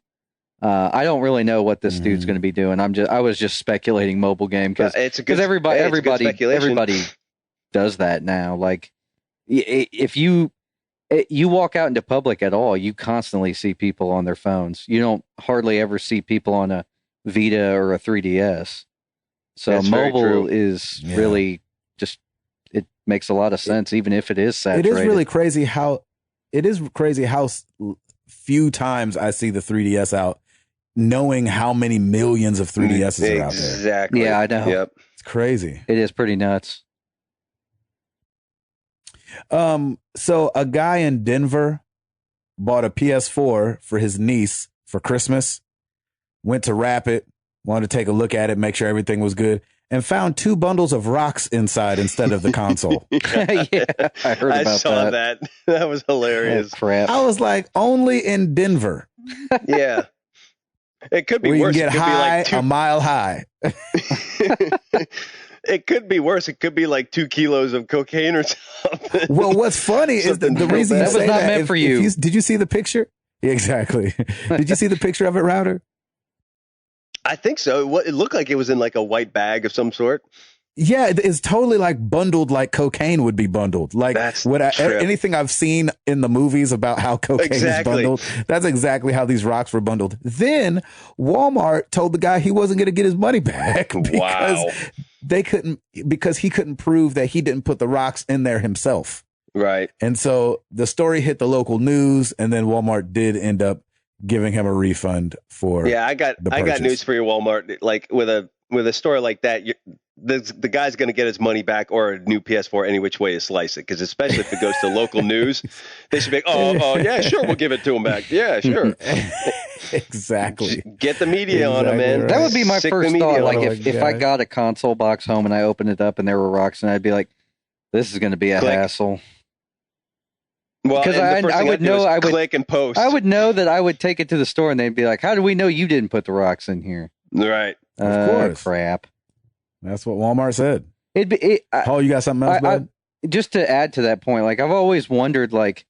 I don't really know what this dude's going to be doing. I was just speculating mobile game because everybody does that now. Like if you walk out into public at all, you constantly see people on their phones. You don't hardly ever see people on a Vita or a 3DS. So That's mobile is really just, it makes a lot of sense, even if it is saturated. It is really crazy how few times I see the 3DS out, knowing how many millions of 3DSs are out there. Exactly. Yeah, I know. Yep. It's crazy. It is pretty nuts. So a guy in Denver bought a PS4 for his niece for Christmas, went to wrap it, wanted to take a look at it, make sure everything was good, and found 2 bundles of rocks inside instead of the console. Yeah, I saw that. That was hilarious. Oh, crap. I was like, only in Denver. Yeah. It could be where worse. You can get high, a mile high. It could be worse. It could be like 2 kilos of cocaine or something. Well, what's funny is the reason you that say was not that, meant for you. Did you see the picture? Yeah, exactly. Did you see the picture of it, Router? I think so. It looked like it was in like a white bag of some sort. Yeah, it's totally like bundled like cocaine would be bundled. Like anything I've seen in the movies about how cocaine is bundled, that's exactly how these rocks were bundled. Then Walmart told the guy he wasn't going to get his money back because he couldn't prove that he didn't put the rocks in there himself. Right. And so the story hit the local news, and then Walmart did end up giving him a refund for I got news for you, Walmart. Like with a story like that, the guy's going to get his money back or a new PS4 any which way you slice it. Because especially if it goes to local news, they should be like, oh yeah, sure, we'll give it to him back. Yeah, sure. Exactly. Get the media on him, man. Right. That would be my first thought. Like if I got a console box home and I opened it up and there were rocks, and I'd be like, this is going to be a hassle. Well, because I would know I would click and post. I would know that I would take it to the store and they'd be like, how do we know you didn't put the rocks in here? Right. Of course. Crap. That's what Walmart said. Paul, you got something else, bud? Just to add to that point, like I've always wondered, like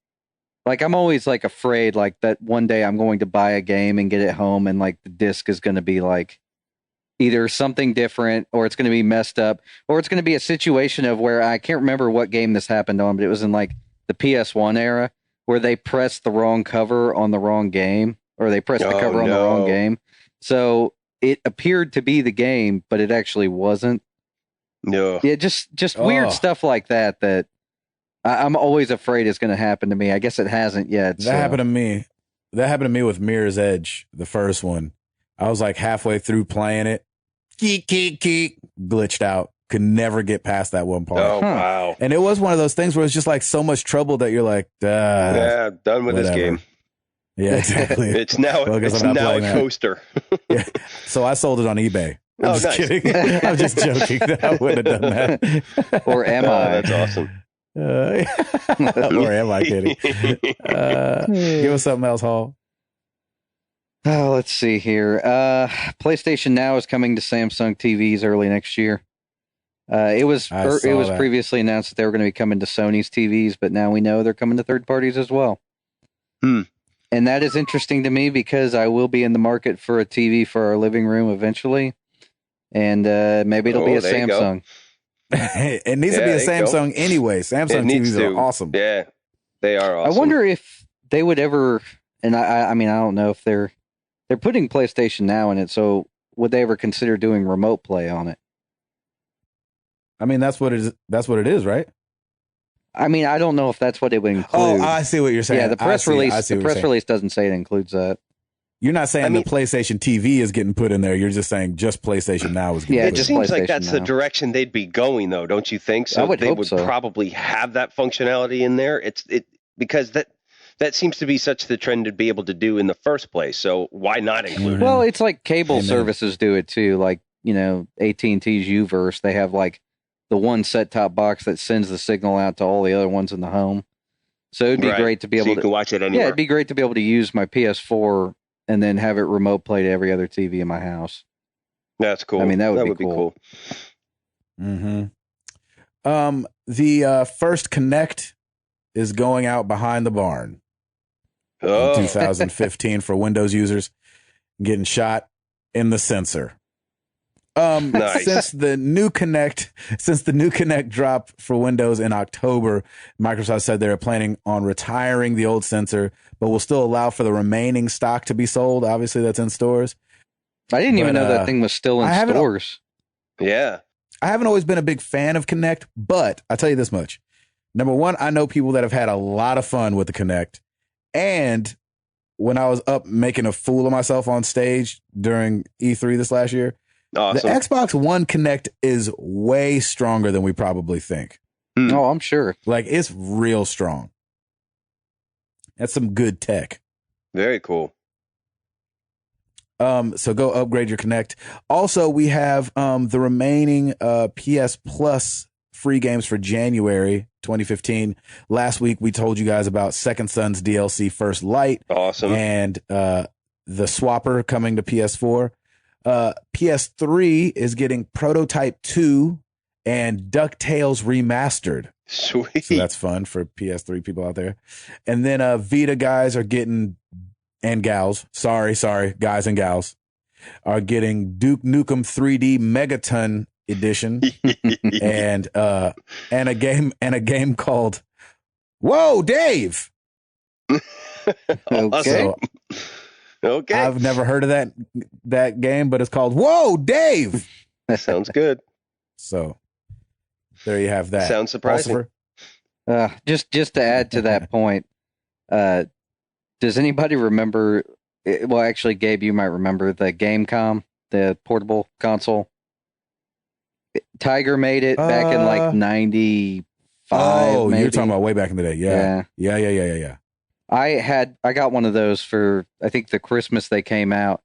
I'm always like afraid, like that one day I'm going to buy a game and get it home, and like the disc is going to be like either something different, or it's going to be messed up, or it's going to be a situation of where I can't remember what game this happened on, but it was in like the PS1 era where they pressed the wrong cover on the wrong game, or they pressed the cover on the wrong game. So it appeared to be the game, but it actually wasn't. No. Yeah, just weird stuff like that I'm always afraid is going to happen to me. I guess it hasn't yet. That happened to me. That happened to me with Mirror's Edge, the first one. I was like halfway through playing it. Geek, glitched out. could never get past that one part. Oh, wow. And it was one of those things where it's just like so much trouble that you're like, yeah, done with whatever. this game. Yeah, exactly. It's now a coaster. Yeah. So I sold it on eBay. I'm just nice. kidding. I'm just joking. I wouldn't have done that. Or am I? That's awesome. Or am I kidding? Give us something else, Hall. Oh, let's see here. PlayStation Now is coming to Samsung TVs early next year. It was previously announced that they were going to be coming to Sony's TVs, but now we know they're coming to third parties as well. And that is interesting to me because I will be in the market for a TV for our living room eventually, and maybe it'll be a Samsung. It needs to be a Samsung anyway. Samsung TVs are awesome. Yeah, they are awesome. I wonder if they would ever, and I mean, I don't know if they're putting PlayStation Now in it, so would they ever consider doing remote play on it? I mean, that's what it is, right? I mean, I don't know if that's what it would include. Oh, I see what you're saying. Yeah, the press release doesn't say it includes that. You're not saying the PlayStation TV is getting put in there. You're just saying just PlayStation Now is getting put in there. It just seems like that's the direction they'd be going, though, don't you think? So they would probably have that functionality in there. Because that seems to be such the trend to be able to do in the first place. So why not include it? Well, it's like cable services do it too. Like, AT&T's Uverse, they have like the one set-top box that sends the signal out to all the other ones in the home. So it'd be great to be able to... you can watch it anywhere. Yeah, it'd be great to be able to use my PS4 and then have it remote play to every other TV in my house. That's cool. I mean, that would be cool. Mm-hmm. The first Kinect is going out behind the barn in 2015 for Windows users, getting shot in the sensor. Nice. Since the new Kinect dropped for Windows in October, Microsoft said they're planning on retiring the old sensor, but will still allow for the remaining stock to be sold. Obviously, that's in stores. I didn't even know that thing was still in stores. Yeah. I haven't always been a big fan of Kinect, but I'll tell you this much. Number one, I know people that have had a lot of fun with the Kinect. And when I was up making a fool of myself on stage during E3 this last year, awesome. The Xbox One Kinect is way stronger than we probably think. Oh, I'm sure. Like, it's real strong. That's some good tech. Very cool. So go upgrade your Kinect. Also, we have the remaining PS Plus free games for January 2015. Last week, we told you guys about Second Son's DLC First Light. Awesome. And the Swapper coming to PS4. PS3 is getting Prototype 2 and DuckTales Remastered. Sweet. So that's fun for PS3 people out there. And then Vita guys are getting, and gals, sorry, guys and gals, are getting Duke Nukem 3D Megaton Edition and a game called Whoa, Dave. Okay. So, okay. I've never heard of that game, but it's called Whoa, Dave. That sounds good. So there you have that. Sounds surprising. Just to add to that point, does anybody remember? Well, actually, Gabe, you might remember the Gamecom, the portable console. Tiger made it back in like 95. Oh, maybe. you're talking about way back in the day. Yeah. I got one of those for, I think, the Christmas they came out.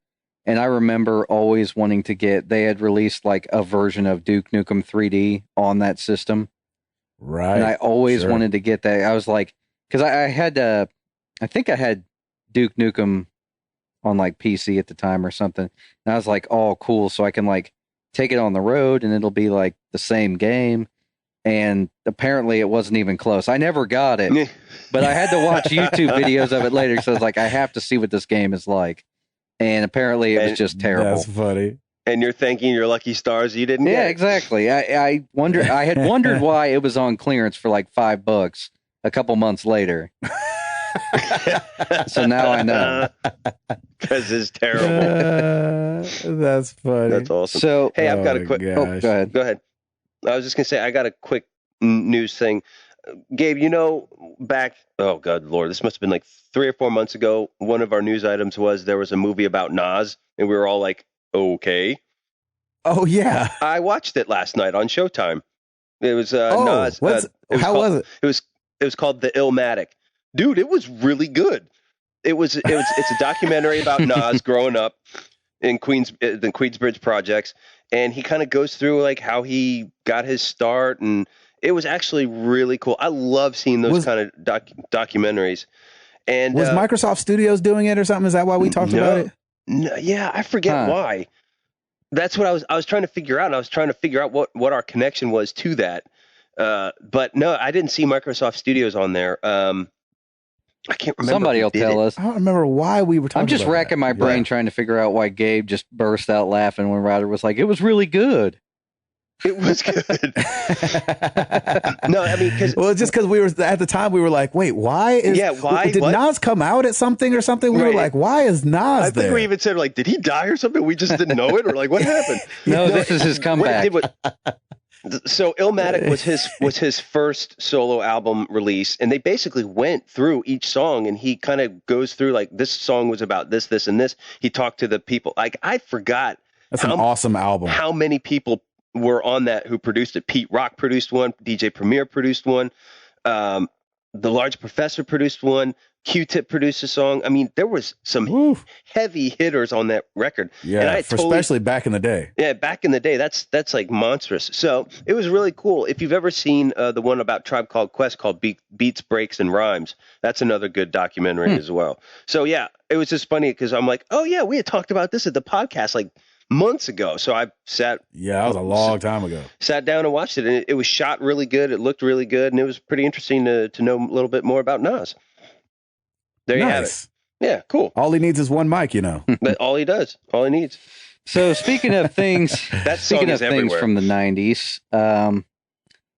And I remember always wanting to they had released like a version of Duke Nukem 3D on that system. Right. And I always wanted to get that. I was like, because I think I had Duke Nukem on like PC at the time or something. And I was like, oh, cool. So I can like take it on the road and it'll be like the same game. And apparently it wasn't even close. I never got it, but I had to watch YouTube videos of it later. So I was like, I have to see what this game is like. And apparently it was just terrible. That's funny. And you're thanking your lucky stars you didn't get. Yeah, exactly. I had wondered why it was on clearance for like $5 a couple months later. So now I know. Because it's terrible. That's funny. That's awesome. So, hey, I've got a quick. Oh, go ahead. Go ahead. I was just going to say, I got a quick news thing. Gabe, back, oh, God, Lord, this must have been like 3 or 4 months ago. One of our news items was there was a movie about Nas, and we were all like, okay. Oh yeah. I watched it last night on Showtime. It was Nas. How was it? It was called The Illmatic. Dude, it was really good. It's a documentary about Nas growing up in the Queensbridge projects, and he kind of goes through like how he got his start, and it was actually really cool. I love seeing those kind of documentaries. And was Microsoft Studios doing it or something? Is that why we talked about it? No, yeah, I forget why. That's what I was trying to figure out. And I was trying to figure out what our connection was to that. But no, I didn't see Microsoft Studios on there. I can't remember. Somebody will tell us. I don't remember why we were talking. I'm just about racking my brain trying to figure out why Gabe just burst out laughing when Ryder was like, "It was really good." It was good. No, I mean, just because we were at the time, we were like, "Wait, why did Nas come out at something or something?" We were like, "Why is Nas there?" I think we even said like, "Did he die or something?" We just didn't know it, or like, "What happened?" No, this is his comeback. So Illmatic was his first solo album release, and they basically went through each song, and he kind of goes through like, this song was about this, this, and this. He talked to the people. Like, I forgot. That's an awesome album. How many people were on that who produced it? Pete Rock produced one. DJ Premier produced one. The Large Professor produced one. Q-Tip produced a song. I mean, there was some heavy hitters on that record. Yeah, and especially back in the day. Yeah, back in the day, that's like monstrous. So it was really cool. If you've ever seen the one about Tribe Called Quest called Beats, Breaks, and Rhymes, that's another good documentary as well. So yeah, it was just funny because I'm like, oh yeah, we had talked about this at the podcast like months ago. So I sat. Yeah, that was a long time ago. Sat down and watched it, and it was shot really good. It looked really good, and it was pretty interesting to know a little bit more about Nas. There you have it. Yeah, cool. All he needs is one mic, you know. But all he needs. So speaking of things, from the 90s,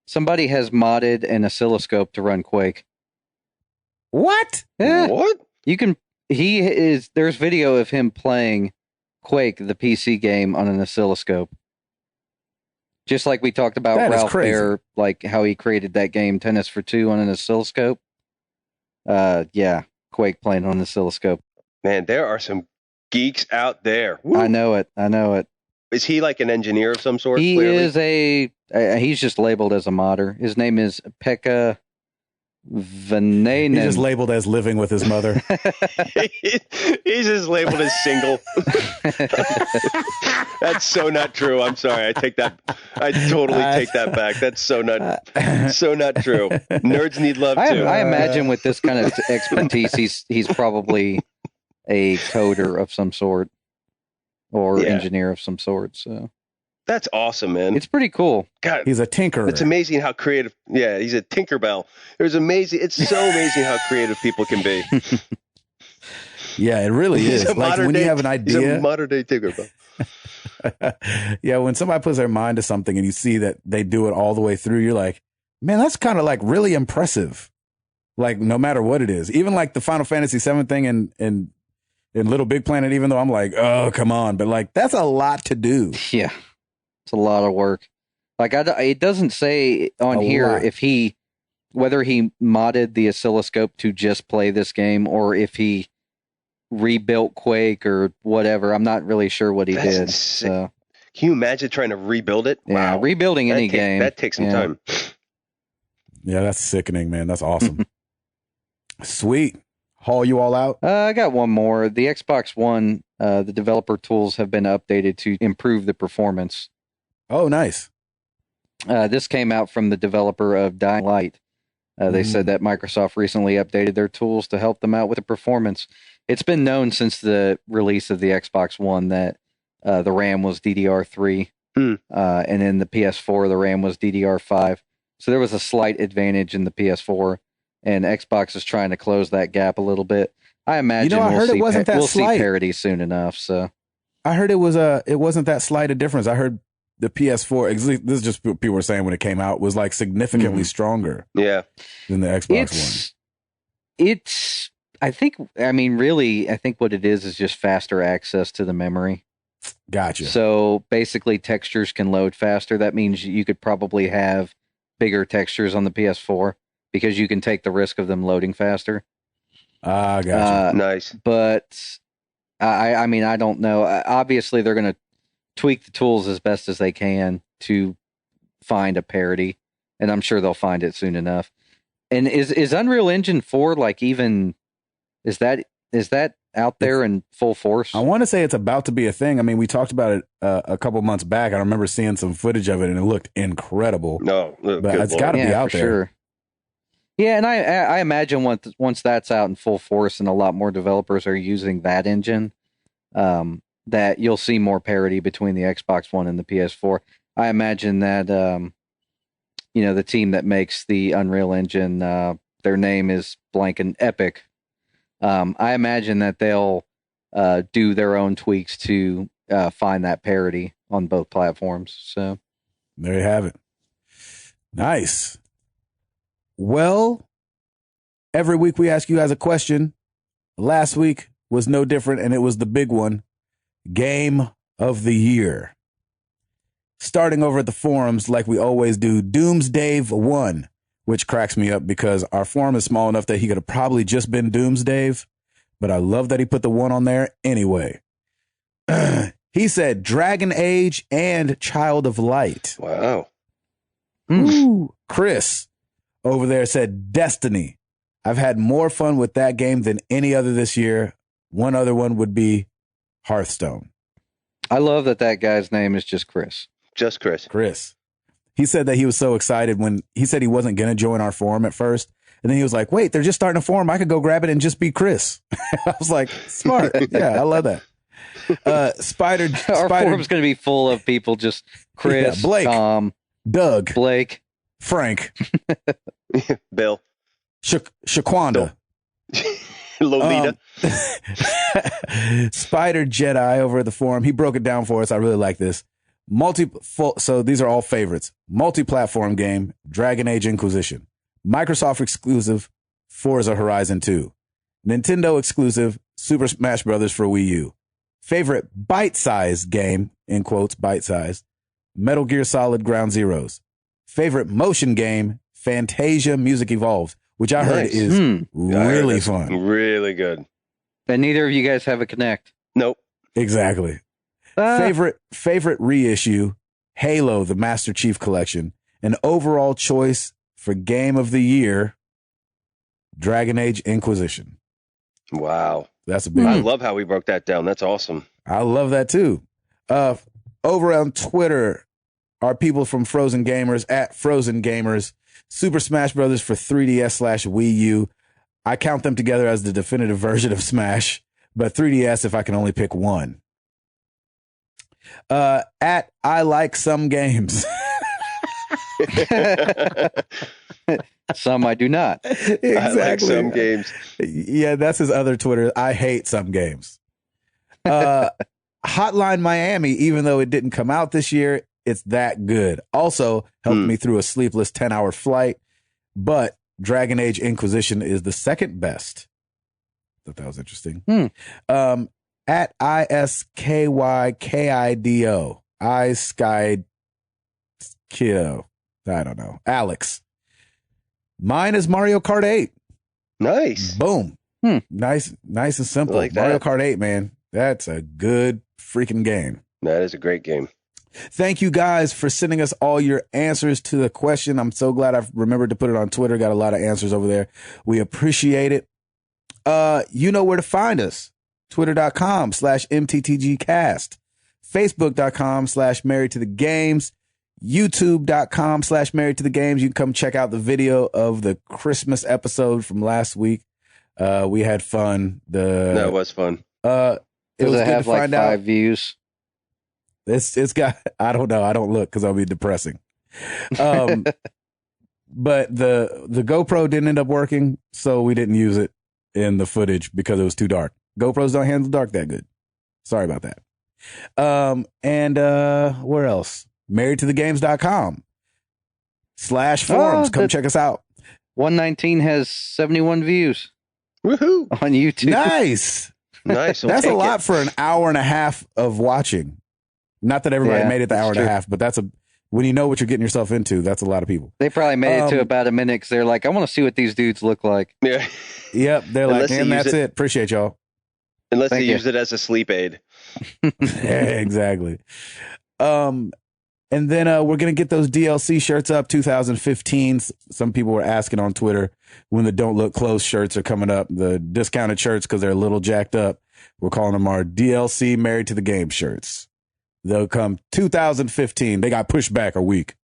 somebody has modded an oscilloscope to run Quake. What? Yeah. What? There's video of him playing Quake, the PC game, on an oscilloscope. Just like we talked about Ralph Baer, like how he created that game Tennis for Two on an oscilloscope. Yeah. Quake playing on the oscilloscope. Man, there are some geeks out there. Woo. I know it. Is he like an engineer of some sort? He is he's just labeled as a modder. His name is Pekka Venainen. He's just labeled as living with his mother. He's just labeled as single. That's so not true. I'm sorry. I take that. I totally take that back. That's so not true. Nerds need love too. I imagine with this kind of expertise, he's probably a coder of some sort or engineer of some sort. So that's awesome, man. It's pretty cool. God, he's a tinkerer. It's amazing how creative. Yeah, he's a Tinkerbell. It's amazing. It's so amazing how creative people can be. Yeah, it really is. Like when you have an idea, he's a modern day Tinkerbell. Yeah, when somebody puts their mind to something and you see that they do it all the way through, you're like, man, that's kind of like really impressive. Like no matter what it is, even like the Final Fantasy VII thing in Little Big Planet. Even though I'm like, oh come on, but like that's a lot to do. Yeah. It's a lot of work. Like it doesn't say on here whether he modded the oscilloscope to just play this game or if he rebuilt Quake or whatever. I'm not really sure what he did. So. Can you imagine trying to rebuild it? Yeah, wow. Rebuilding any game. That takes some time. Yeah, that's sickening, man. That's awesome. Sweet. Haul you all out? I got one more. The Xbox One, the developer tools have been updated to improve the performance. Oh, nice. This came out from the developer of Dying Light. They said that Microsoft recently updated their tools to help them out with the performance. It's been known since the release of the Xbox One that the RAM was DDR3, and in the PS4, the RAM was DDR5. So there was a slight advantage in the PS4, and Xbox is trying to close that gap a little bit. I imagine we'll see parity soon enough. So I heard it wasn't that slight a difference. I heard the PS4, this is just what people were saying when it came out, was like significantly stronger than the Xbox One. I think what it is just faster access to the memory. Gotcha. So basically textures can load faster. That means you could probably have bigger textures on the PS4 because you can take the risk of them loading faster. Gotcha. Nice. But I don't know. Obviously they're going to tweak the tools as best as they can to find a parity, and I'm sure they'll find it soon enough. And is Unreal Engine 4 like even is that out there in full force? I want to say it's about to be a thing. I mean, we talked about it a couple months back. I remember seeing some footage of it, and it looked incredible. No, but it's got to be out for there. Sure. Yeah, and I imagine once that's out in full force, and a lot more developers are using that engine, that you'll see more parity between the Xbox One and the PS4. I imagine that the team that makes the Unreal Engine, their name is blank and Epic. I imagine that they'll do their own tweaks to find that parity on both platforms. So there you have it. Nice. Well, every week we ask you guys a question. Last week was no different, and it was the big one. Game of the year. Starting over at the forums like we always do, Doomsdave1, which cracks me up because our forum is small enough that he could have probably just been Doomsdave, but I love that he put the one on there anyway. He said Dragon Age and Child of Light. Wow. Ooh. Chris over there said Destiny. I've had more fun with that game than any other this year. One other one would be Hearthstone. I love that guy's name is just Chris. Just Chris. Chris. He said that he was so excited when he said he wasn't going to join our forum at first. And then he was like, wait, they're just starting a forum. I could go grab it and just be Chris. I was like, smart. Yeah, I love that. Spider. Our forum's going to be full of people just Chris, Blake, Tom, Doug, Blake, Frank, Bill, Shaquanda. Lolita. Spider Jedi over at the forum. He broke it down for us. I really like this. So these are all favorites. Multi-platform game, Dragon Age Inquisition. Microsoft exclusive, Forza Horizon 2. Nintendo exclusive, Super Smash Bros. For Wii U. Favorite bite-sized game, in quotes, bite-sized, Metal Gear Solid Ground Zeroes. Favorite motion game, Fantasia Music Evolved, which I heard is really fun. Really good. And neither of you guys have a Kinect. Nope. Exactly. Favorite reissue, Halo, the Master Chief Collection. An overall choice for Game of the Year, Dragon Age Inquisition. Wow. That's a big I one. love how we broke that down. That's awesome. I love that too. Over on Twitter, our people from Frozen Gamers at Frozen Gamers, Super Smash Bros. For 3DS/Wii U. I count them together as the definitive version of Smash, but 3DS if I can only pick one. At I Like Some Games. Some I do not. Exactly. I like some games. Yeah, that's his other Twitter. I hate some games. Hotline Miami, even though it didn't come out this year, it's that good. Also helped me through a sleepless 10-hour flight, but Dragon Age Inquisition is the second best. Thought that was interesting. At ISKYKIDO, Kiddo. I don't know. Alex. Mine is Mario Kart 8. Nice. Boom. Nice and simple. Like Mario that. Kart 8, man. That's a good freaking game. That is a great game. Thank you guys for sending us all your answers to the question. I'm so glad I've remembered to put it on Twitter. Got a lot of answers over there. We appreciate it. You know where to find us. Twitter.com/MTTGcast. Facebook.com/Married to the Games. YouTube.com/Married to the Games. You can come check out the video of the Christmas episode from last week. We had fun. That was fun. It was Does it good have to like find 5 out. views? It's got, I don't know. I don't look because I'll be depressing. But the GoPro didn't end up working, so we didn't use it in the footage because it was too dark. GoPros don't handle dark that good. Sorry about that. And where else? marriedtothegames.com/forums. Come check us out. 119 has 71 views Woohoo! on YouTube. Nice. Nice. That's a lot for an hour and a half of watching. Not that everybody Yeah, made it the hour and a true. half, but when you know what you're getting yourself into, that's a lot of people. They probably made it to about a minute because they're like, I want to see what these dudes look like. Yeah. Yep. They're like, Unless they and use that's it- it. Appreciate y'all. Unless Thank they you. use it as a sleep aid. Exactly. And then we're going to get those DLC shirts up 2015. Some people were asking on Twitter when the Don't Look Close shirts are coming up, the discounted shirts, because they're a little jacked up. We're calling them our DLC Married to the Game shirts. They'll come 2015. They got pushed back a week.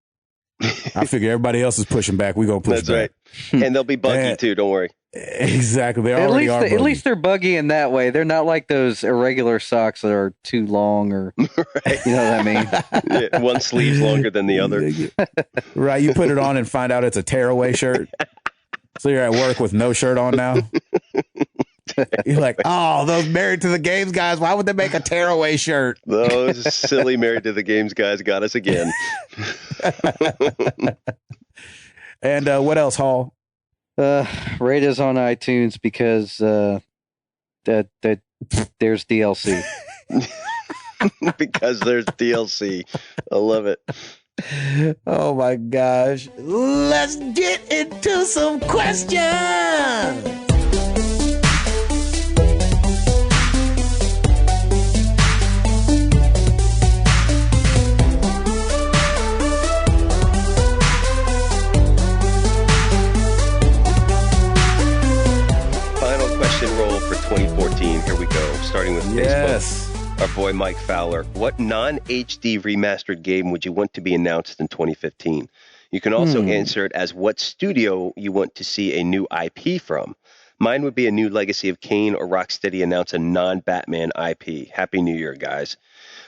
I figure everybody else is pushing back. We're going to push back. Right. And they'll be buggy too. Don't worry. Exactly. They already are. At least they're buggy in that way. They're not like those irregular socks that are too long or, right. You know what I mean? Yeah, one sleeve's longer than the other. Right. You put it on and find out it's a tearaway shirt. So you're at work with no shirt on now. You're like, oh, those Married to the Games guys, why would they make a tearaway shirt? Those silly Married to the Games guys got us again. And what else, Hall? Rate us on iTunes because that there's DLC. Because there's DLC. I love it. Oh my gosh. Let's get into some questions. Roll for 2014. Here we go. Starting with Facebook. Our boy Mike Fowler. What non-HD remastered game would you want to be announced in 2015? You can also answer it as what studio you want to see a new IP from. Mine would be a new Legacy of Kain or Rocksteady announce a non-Batman IP. Happy New Year, guys.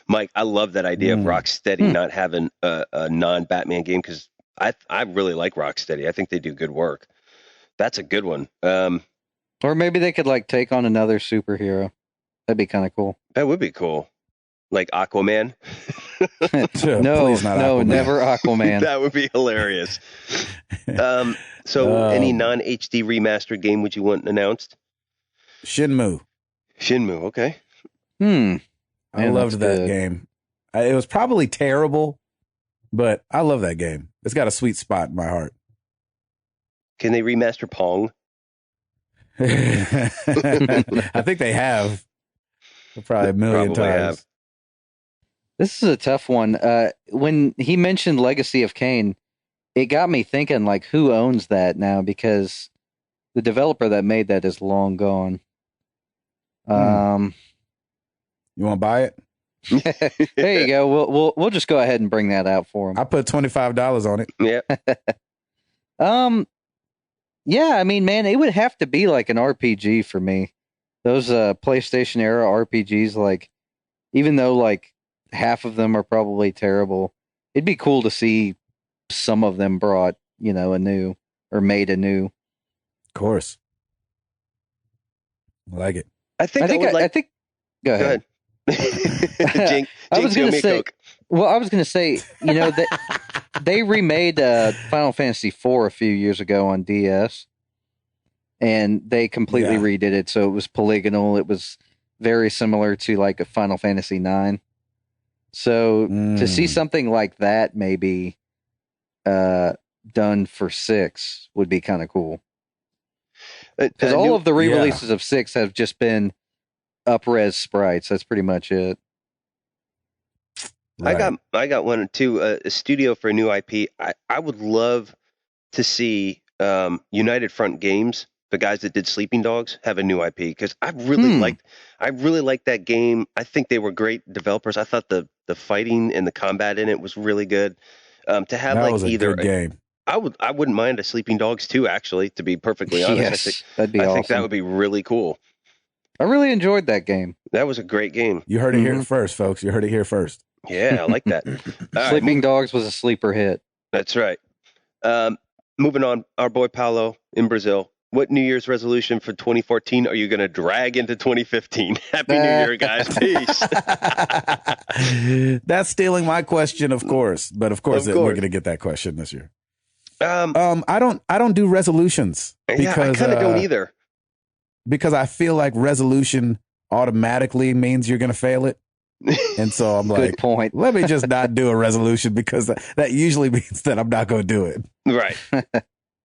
Mike, I love that idea of Rocksteady not having a non-Batman game because I really like Rocksteady. I think they do good work. That's a good one. Or maybe they could like take on another superhero. That'd be kind of cool. That would be cool. Like Aquaman. No, never Aquaman. That would be hilarious. So any non-HD remastered game would you want announced? Shenmue, okay. I loved that game. It was probably terrible, but I love that game. It's got a sweet spot in my heart. Can they remaster Pong? I think they have. Probably a million times. This is a tough one. When he mentioned Legacy of Kain, it got me thinking, like, who owns that now? Because the developer that made that is long gone. You want to buy it? There you go. We'll just go ahead and bring that out for him. I put $25 on it. Yeah. Yeah, I mean, man, it would have to be like an RPG for me. Those PlayStation era RPGs, like, even though like half of them are probably terrible, it'd be cool to see some of them brought, made anew. Of course. I like it. I think. Go ahead. Jinx, I was going to say. Coke. Well, I was going to say, that they remade Final Fantasy IV a few years ago on DS, and they completely redid it. So it was polygonal. It was very similar to like a Final Fantasy IX. So to see something like that maybe done for 6 would be kind of cool. Because all of the re-releases of 6 have just been up-res sprites. That's pretty much it. Right. I got one too. A studio for a new IP. I would love to see United Front Games, the guys that did Sleeping Dogs, have a new IP because I really liked that game. I think they were great developers. I thought the fighting and the combat in it was really good. To have that like was a either good game. I wouldn't mind a Sleeping Dogs 2, actually, to be perfectly honest. Yes, that'd be awesome. I think that would be really cool. I really enjoyed that game. That was a great game. You heard it here first, folks. You heard it here first. Yeah, I like that. Sleeping Dogs was a sleeper hit. That's right. Moving on, our boy Paulo in Brazil. What New Year's resolution for 2014 are you going to drag into 2015? Happy New Year, guys. Peace. That's stealing my question, of course. But of course. We're going to get that question this year. I don't do resolutions. Because, I kind of don't either. Because I feel like resolution automatically means you're going to fail it. And so I'm like, good point. Let me just not do a resolution because that usually means that I'm not going to do it. Right.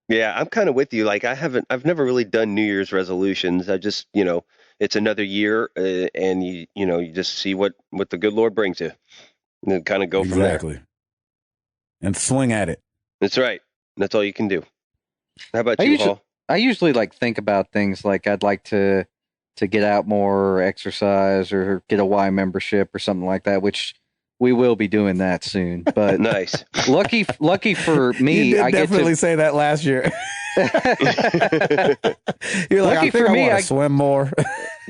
Yeah, I'm kind of with you. Like I've never really done New Year's resolutions. I just, it's another year, and you just see what the good Lord brings you, and then kind of go from there. Exactly. And swing at it. That's right. That's all you can do. How about you, Paul? I usually like think about things like I'd like to get out more, or exercise, or get a Y membership or something like that, which we will be doing that soon. But Nice. lucky for me, You did I definitely get say that last year. You're like, Lucky I think for I me, want to swim more.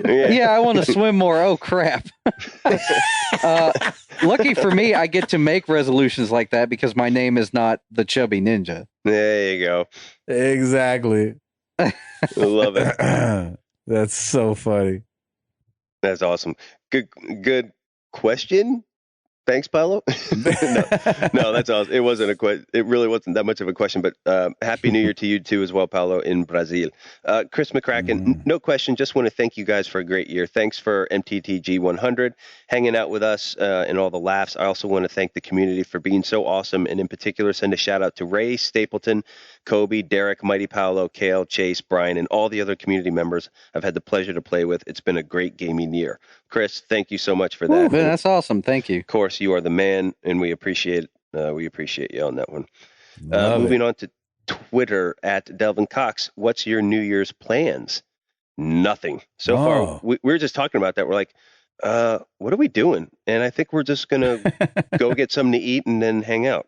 yeah, I want to swim more. Oh crap! Lucky for me, I get to make resolutions like that because my name is not the Chubby Ninja. There you go. Exactly. I love it. That's so funny. That's awesome. Good question. Thanks, Paolo. no, that's awesome. It wasn't a question. It really wasn't that much of a question, but Happy New Year to you too as well, Paolo, in Brazil. Chris McCracken, no question. Just want to thank you guys for a great year. Thanks for MTTG 100, hanging out with us and all the laughs. I also want to thank the community for being so awesome, and in particular, send a shout out to Ray, Stapleton, Kobe, Derek, Mighty Paolo, Kale, Chase, Brian, and all the other community members I've had the pleasure to play with. It's been a great gaming year. Chris, thank you so much for that. Ooh, man, that's awesome. Thank you. Of course, you are the man, and we appreciate you on that one. Love Moving it. on to Twitter at Delvin Cox. What's your New Year's plans? Nothing. So far, we were just talking about that. We're like, what are we doing? And I think we're just going to go get something to eat and then hang out.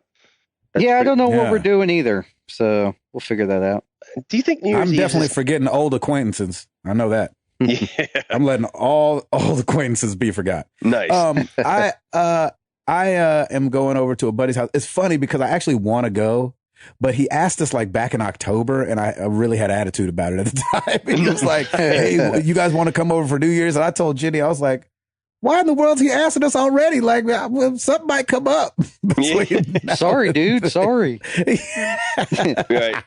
I don't know what we're doing either. So we'll figure that out. Do you think New Year's I'm Eve definitely forgetting old acquaintances. I know that. Yeah. I'm letting all acquaintances be forgot. Nice. I am going over to a buddy's house. It's funny because I actually want to go, but he asked us like back in October, and I really had attitude about it at the time. He was like, "Hey, you guys want to come over for New Year's?" And I told Jenny, I was like, "Why in the world is he asking us already? Like, something might come up." Sorry, dude. Sorry. Right.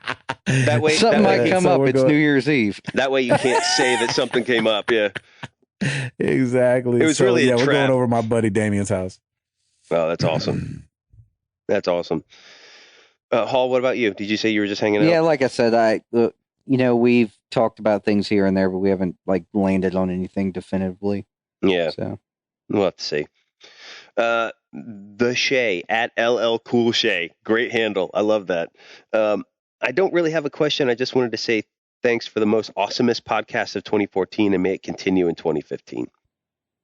That way, something might come up. It's New Year's Eve. That way, you can't say that something came up. Yeah. Exactly. It was really a we're trap. going over to my buddy Damien's house. Oh, that's awesome. That's awesome. Hall, what about you? Did you say you were just hanging out? Yeah, like I said, we've talked about things here and there, but we haven't like landed on anything definitively. Yeah. So we'll have to see. The Shay at LL Cool Shay. Great handle. I love that. I don't really have a question. I just wanted to say thanks for the most awesomest podcast of 2014, and may it continue in 2015.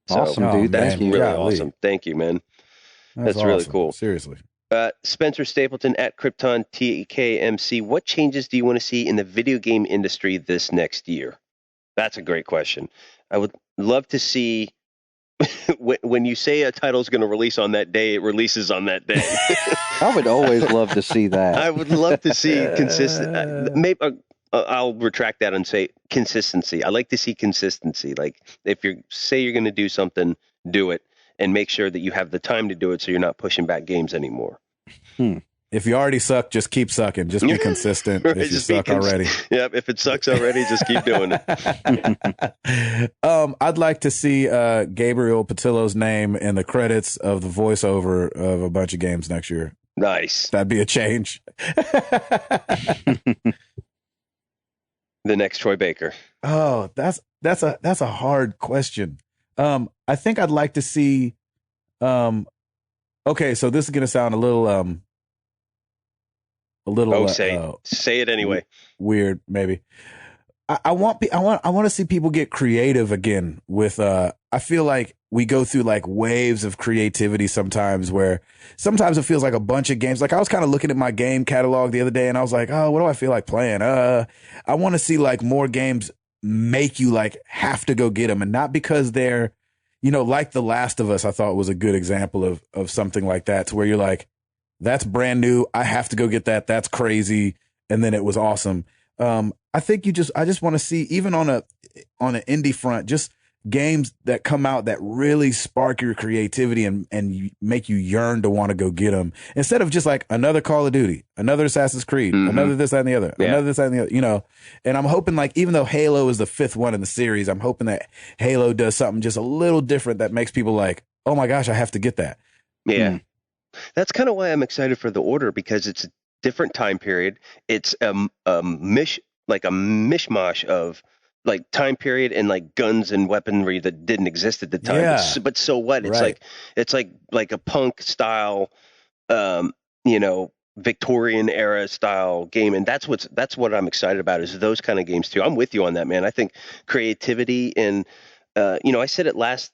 Awesome, dude. That's Thank you. really Golly. awesome. Thank you, man. That's awesome. really cool. Seriously. Spencer Stapleton at Krypton TKMC. What changes do you want to see in the video game industry this next year? That's a great question. I would love to see when you say a title is going to release on that day, it releases on that day. I would always love to see that. I would love to see consistent. Maybe I'll retract that and say consistency. I like to see consistency. Like if you say you're going to do something, do it, and make sure that you have the time to do it, so you're not pushing back games anymore. If you already suck, just keep sucking. Just be consistent. Right, if you suck already. Yep. If it sucks already, just keep doing it. I'd like to see Gabriel Patillo's name in the credits of the voiceover of a bunch of games next year. Nice. That'd be a change. The next Troy Baker. Oh, that's a hard question. I think I'd like to see. Okay, so this is gonna sound a little. Say it anyway. Weird, maybe. I want to see people get creative again with. I feel like we go through like waves of creativity sometimes, where sometimes it feels like a bunch of games. Like I was kind of looking at my game catalog the other day, and I was like, oh, what do I feel like playing? I want to see like more games make you like have to go get them, and not because they're, like The Last of Us. I thought was a good example of something like that, to where you're like, that's brand new. I have to go get that. That's crazy. And then it was awesome. I think I just want to see, even on an indie front, just games that come out that really spark your creativity and make you yearn to want to go get them, instead of just like another Call of Duty, another Assassin's Creed, another this, that, and the other, another this, that, and the other, and I'm hoping, like, even though Halo is the 5th one in the series, I'm hoping that Halo does something just a little different that makes people like, oh my gosh, I have to get that. Yeah. That's kind of why I'm excited for the Order, because it's a different time period. It's a mishmash of like time period and like guns and weaponry that didn't exist at the time. Yeah. But so what? Right. It's like a punk style, you know, Victorian era style game, and that's what I'm excited about is those kind of games too. I'm with you on that, man. I think creativity and you know, I said it last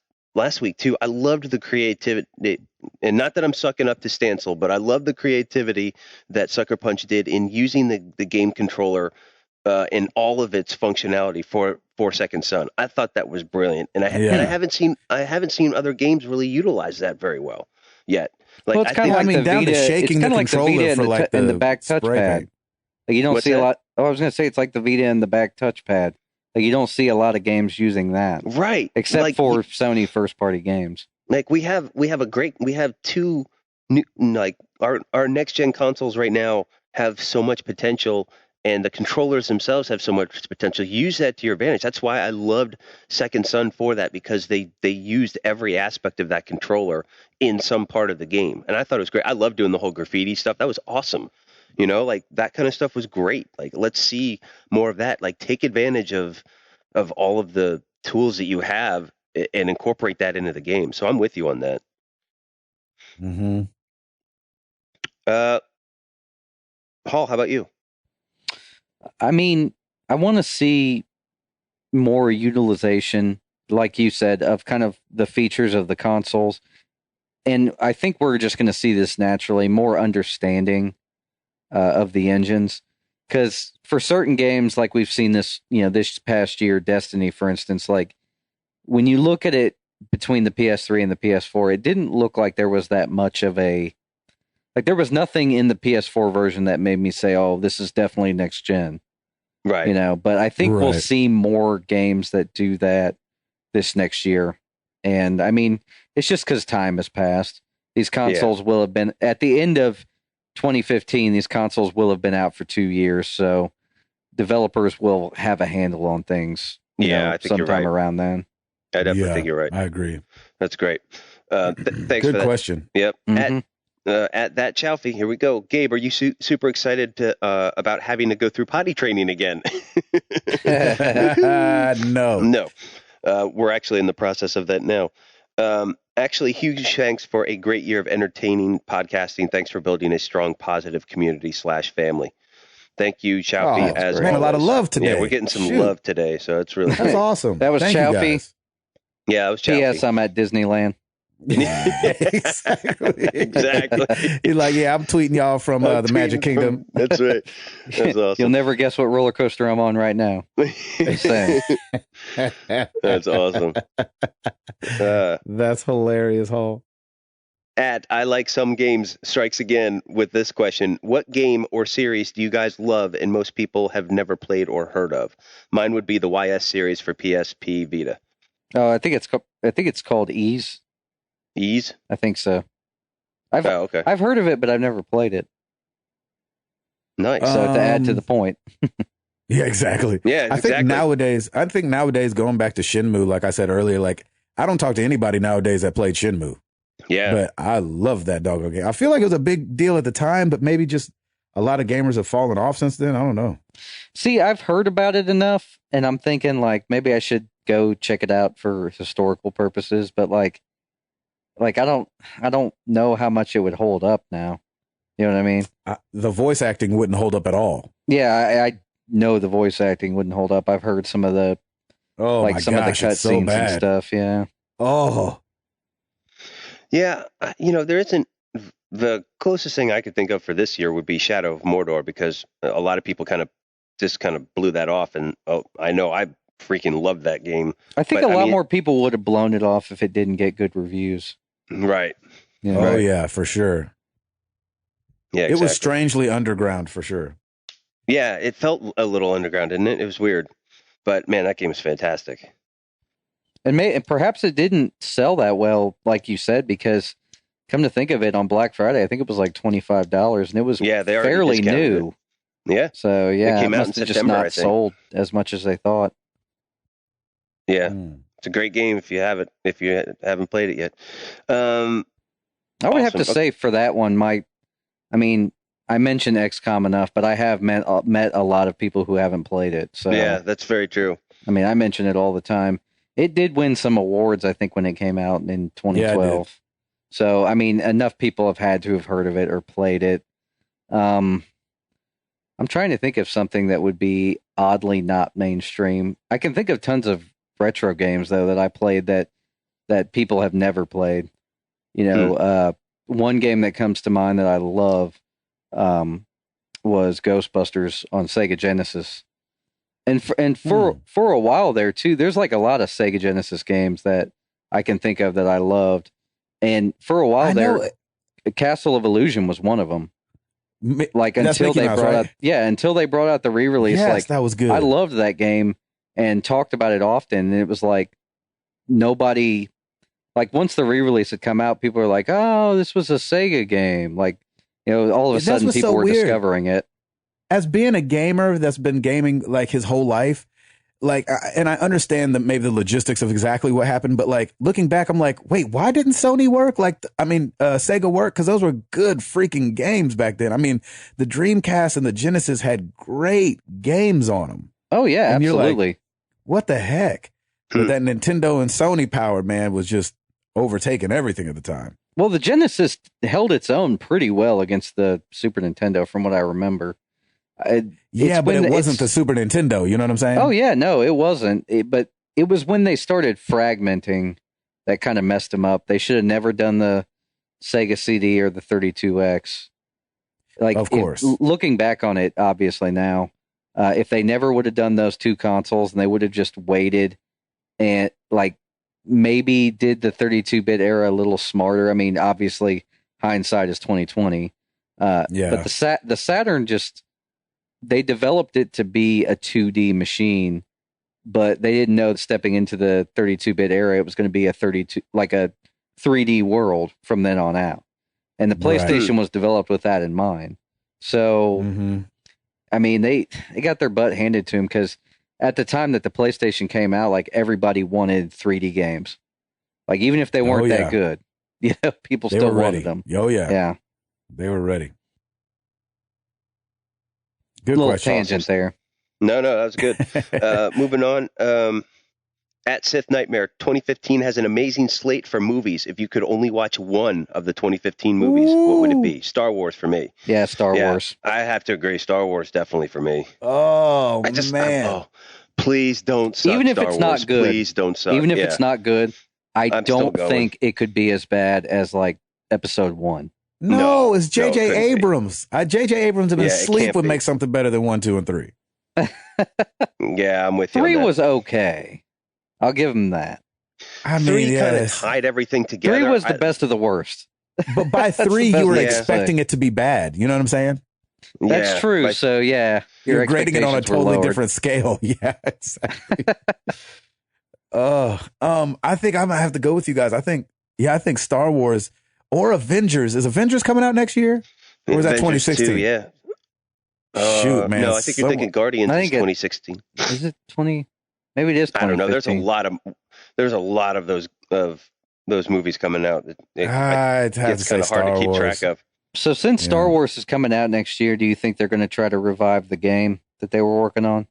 week too. I loved the creativity, and not that I'm sucking up to Stancil, but I love the creativity that Sucker Punch did in using the game controller in all of its functionality for Second Son. I thought that was brilliant, and I haven't seen other games really utilize that very well yet. Like, well, it's kind of like the down Vita. to shaking It's kind the of like the controller Vita for like and the back spray touchpad. paint. Like, you don't What's see a that? lot. Oh, I was going to say it's like the Vita and the back touchpad. Like, you don't see a lot of games using that, Right. except Like, for Sony first party games. Like we have two new, like our next gen consoles right now have so much potential, and the controllers themselves have so much potential. Use that to your advantage. That's why I loved Second Son for that, because they used every aspect of that controller in some part of the game, and I thought it was great. I love doing the whole graffiti stuff. That was awesome. You know, like that kind of stuff was great. Like, let's see more of that. Like, take advantage of all of the tools that you have and incorporate that into the game. So I'm with you on that. Mm-hmm. Paul, how about you? I mean, I want to see more utilization, like you said, of kind of the features of the consoles. And I think we're just going to see this naturally, more understanding of the engines. Because for certain games, like we've seen this, you know, this past year, Destiny, for instance, like when you look at it between the PS3 and the PS4, it didn't look like there was that much of a, like there was nothing in the PS4 version that made me say, oh, this is definitely next gen. Right. You know, but I think we'll Right. see more games that do that this next year. And I mean, it's just because time has passed. These consoles will have been at the end of 2015. These consoles will have been out for 2 years, so developers will have a handle on things. You know, I think you're sometime right. around then. I definitely think you're right. I agree. That's great. Thanks Good for that. question. Yep. Mhm. At that Chalfie, here we go. Gabe, are you super excited to about having to go through potty training again? No. No. We're actually in the process of that now. Actually, huge thanks for a great year of entertaining podcasting. Thanks for building a strong, positive community/family. Thank you, Chalfie. Oh, as man, a lot of always. love today. Yeah, we're getting some Shoot. love today, so it's really That's great. awesome. That was Thank you, Chalfie. guys. Yeah, it was Chalfie. P.S. I'm at Disneyland. Exactly. Exactly. He's like, yeah, I'm tweeting y'all from the Magic Kingdom. That's right. That's awesome. You'll never guess what roller coaster I'm on right now. Just saying. That's awesome. That's hilarious, Hall. At I Like Some Games strikes again with this question. What game or series do you guys love and most people have never played or heard of? Mine would be the YS series for PSP Vita. Oh, I think it's called Ease. Ease? I think so. Okay. I've heard of it, but I've never played it. Nice. So to add to the point. Yeah, exactly. Yeah, I think nowadays, going back to Shenmue, like I said earlier, like I don't talk to anybody nowadays that played Shenmue. Yeah. But I love that doggone game. I feel like it was a big deal at the time, but maybe just a lot of gamers have fallen off since then. I don't know. See, I've heard about it enough, and I'm thinking like maybe I should go check it out for historical purposes. But like I don't know how much it would hold up now. You know what I mean? The voice acting wouldn't hold up at all. Yeah, I know the voice acting wouldn't hold up. I've heard some of the Oh like my some gosh, of the it's so cutscenes bad. and stuff. Yeah. Oh, Yeah. There isn't the closest thing I could think of for this year would be Shadow of Mordor, because a lot of people kind of blew that off. And I know I freaking loved that game. I think But, a lot more people would have blown it off if it didn't get good reviews. Right. Yeah. oh yeah, for sure. Yeah. It was Exactly. strangely underground for sure. Yeah. It felt a little underground, didn't it? It was weird. But man, that game was fantastic. And perhaps it didn't sell that well, like you said, because come to think of it, on Black Friday, I think it was like $25, and it was They already fairly discounted new. it. Yeah. So yeah, came it out must in have just September, I not think. sold as much as they thought. Yeah. Mm. It's a great game if you haven't played it yet. I would have to Awesome. say for that one, I mentioned XCOM enough, but I have met a lot of people who haven't played it. So Yeah, that's very true. I mean, I mention it all the time. It did win some awards, I think, when it came out in 2012. So, I mean, enough people have had to have heard of it or played it. I'm trying to think of something that would be oddly not mainstream. I can think of tons of retro games, though, that I played that people have never played. You know, one game that comes to mind that I love was Ghostbusters on Sega Genesis. And for a while there too, there's like a lot of Sega Genesis games that I can think of that I loved. And for a while there, Castle of Illusion was one of them. Like until they until they brought out the re-release. Yes, like that was good. I loved that game and talked about it often. And it was like nobody, like once the re-release had come out, people were like, "Oh, this was a Sega game." Like, you know, all of a sudden people were discovering it. As being a gamer that's been gaming like his whole life, like, and I understand that maybe the logistics of exactly what happened, but like looking back, I'm like, wait, why didn't Sony work? Like, Sega work? Because those were good freaking games back then. I mean, the Dreamcast and the Genesis had great games on them. Oh yeah, and absolutely. You're like, what the heck? But that Nintendo and Sony power, man, was just overtaking everything at the time. Well, the Genesis held its own pretty well against the Super Nintendo, from what I remember. But it wasn't the Super Nintendo. You know what I'm saying? Oh, yeah. No, it wasn't. But it was when they started fragmenting that kind of messed them up. They should have never done the Sega CD or the 32X. Like, of course. Looking back on it, obviously now, if they never would have done those two consoles and they would have just waited and like maybe did the 32-bit era a little smarter. I mean, obviously hindsight is 2020. But the Saturn just, they developed it to be a 2D machine, but they didn't know stepping into the 32-bit era it was going to be a 3D world from then on out. And the PlayStation was developed with that in mind. So, I mean, they got their butt handed to them because at the time that the PlayStation came out, like everybody wanted 3D games. Like even if they weren't that good, you know, people still wanted them. Oh yeah, yeah, they were ready. Good little question. Tangent there. No, that was good. Moving on. At Sith Nightmare, 2015 has an amazing slate for movies. If you could only watch one of the 2015 movies, what would it be? Star Wars for me. Yeah, Star Wars. I have to agree. Star Wars definitely for me. Oh, man. Please don't suck. Even if Star it's Wars. not good. Please don't suck. Even if it's not good, I I'm don't think it could be as bad as like episode 1. No, it's J.J. Abrams. J.J. Abrams in his sleep would make something better than 1, 2, and 3. Yeah, I'm with you. 3 was okay. I'll give him that. I mean, 3 kind of tied everything together. 3 was the best of the worst. But by 3, you were expecting it to be bad. You know what I'm saying? That's true. So, yeah. You're grading it on a totally different scale. Yeah, exactly. I think I'm going to have to go with you guys. I think Star Wars or Avengers. Is Avengers coming out next year? Or is that 2016? 2, yeah. Shoot, man. No, I think you're thinking Guardians is 2016. Is it 20? Maybe it is 2015. I don't know. There's a lot of those movies coming out. It's kind of hard to keep track of. So since Star Wars is coming out next year, do you think they're going to try to revive the game that they were working on?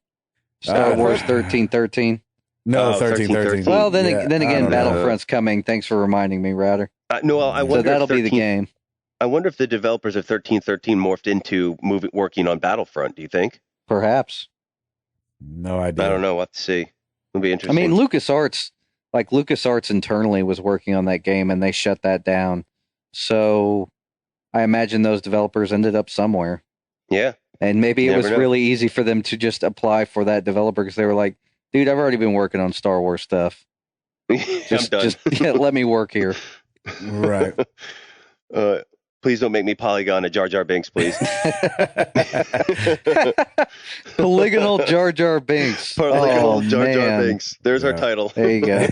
Star Wars 1313? No, 1313. Well, then again, Battlefront's coming. Thanks for reminding me, Router. No, I wonder so that'll be the game. I wonder if the developers of 1313 morphed into working on Battlefront. Do you think? Perhaps. No idea. I don't know. We'll have to see. It'll be interesting. I mean, LucasArts internally was working on that game and they shut that down. So I imagine those developers ended up somewhere. Yeah. And maybe it was really easy for them to just apply for that developer because they were like, dude, I've already been working on Star Wars stuff. Just let me work here. Right. Please don't make me Polygon a Jar Jar Binks, please. Polygonal Jar Jar Binks. Polygonal Jar Jar Binks. There's our title. There you go.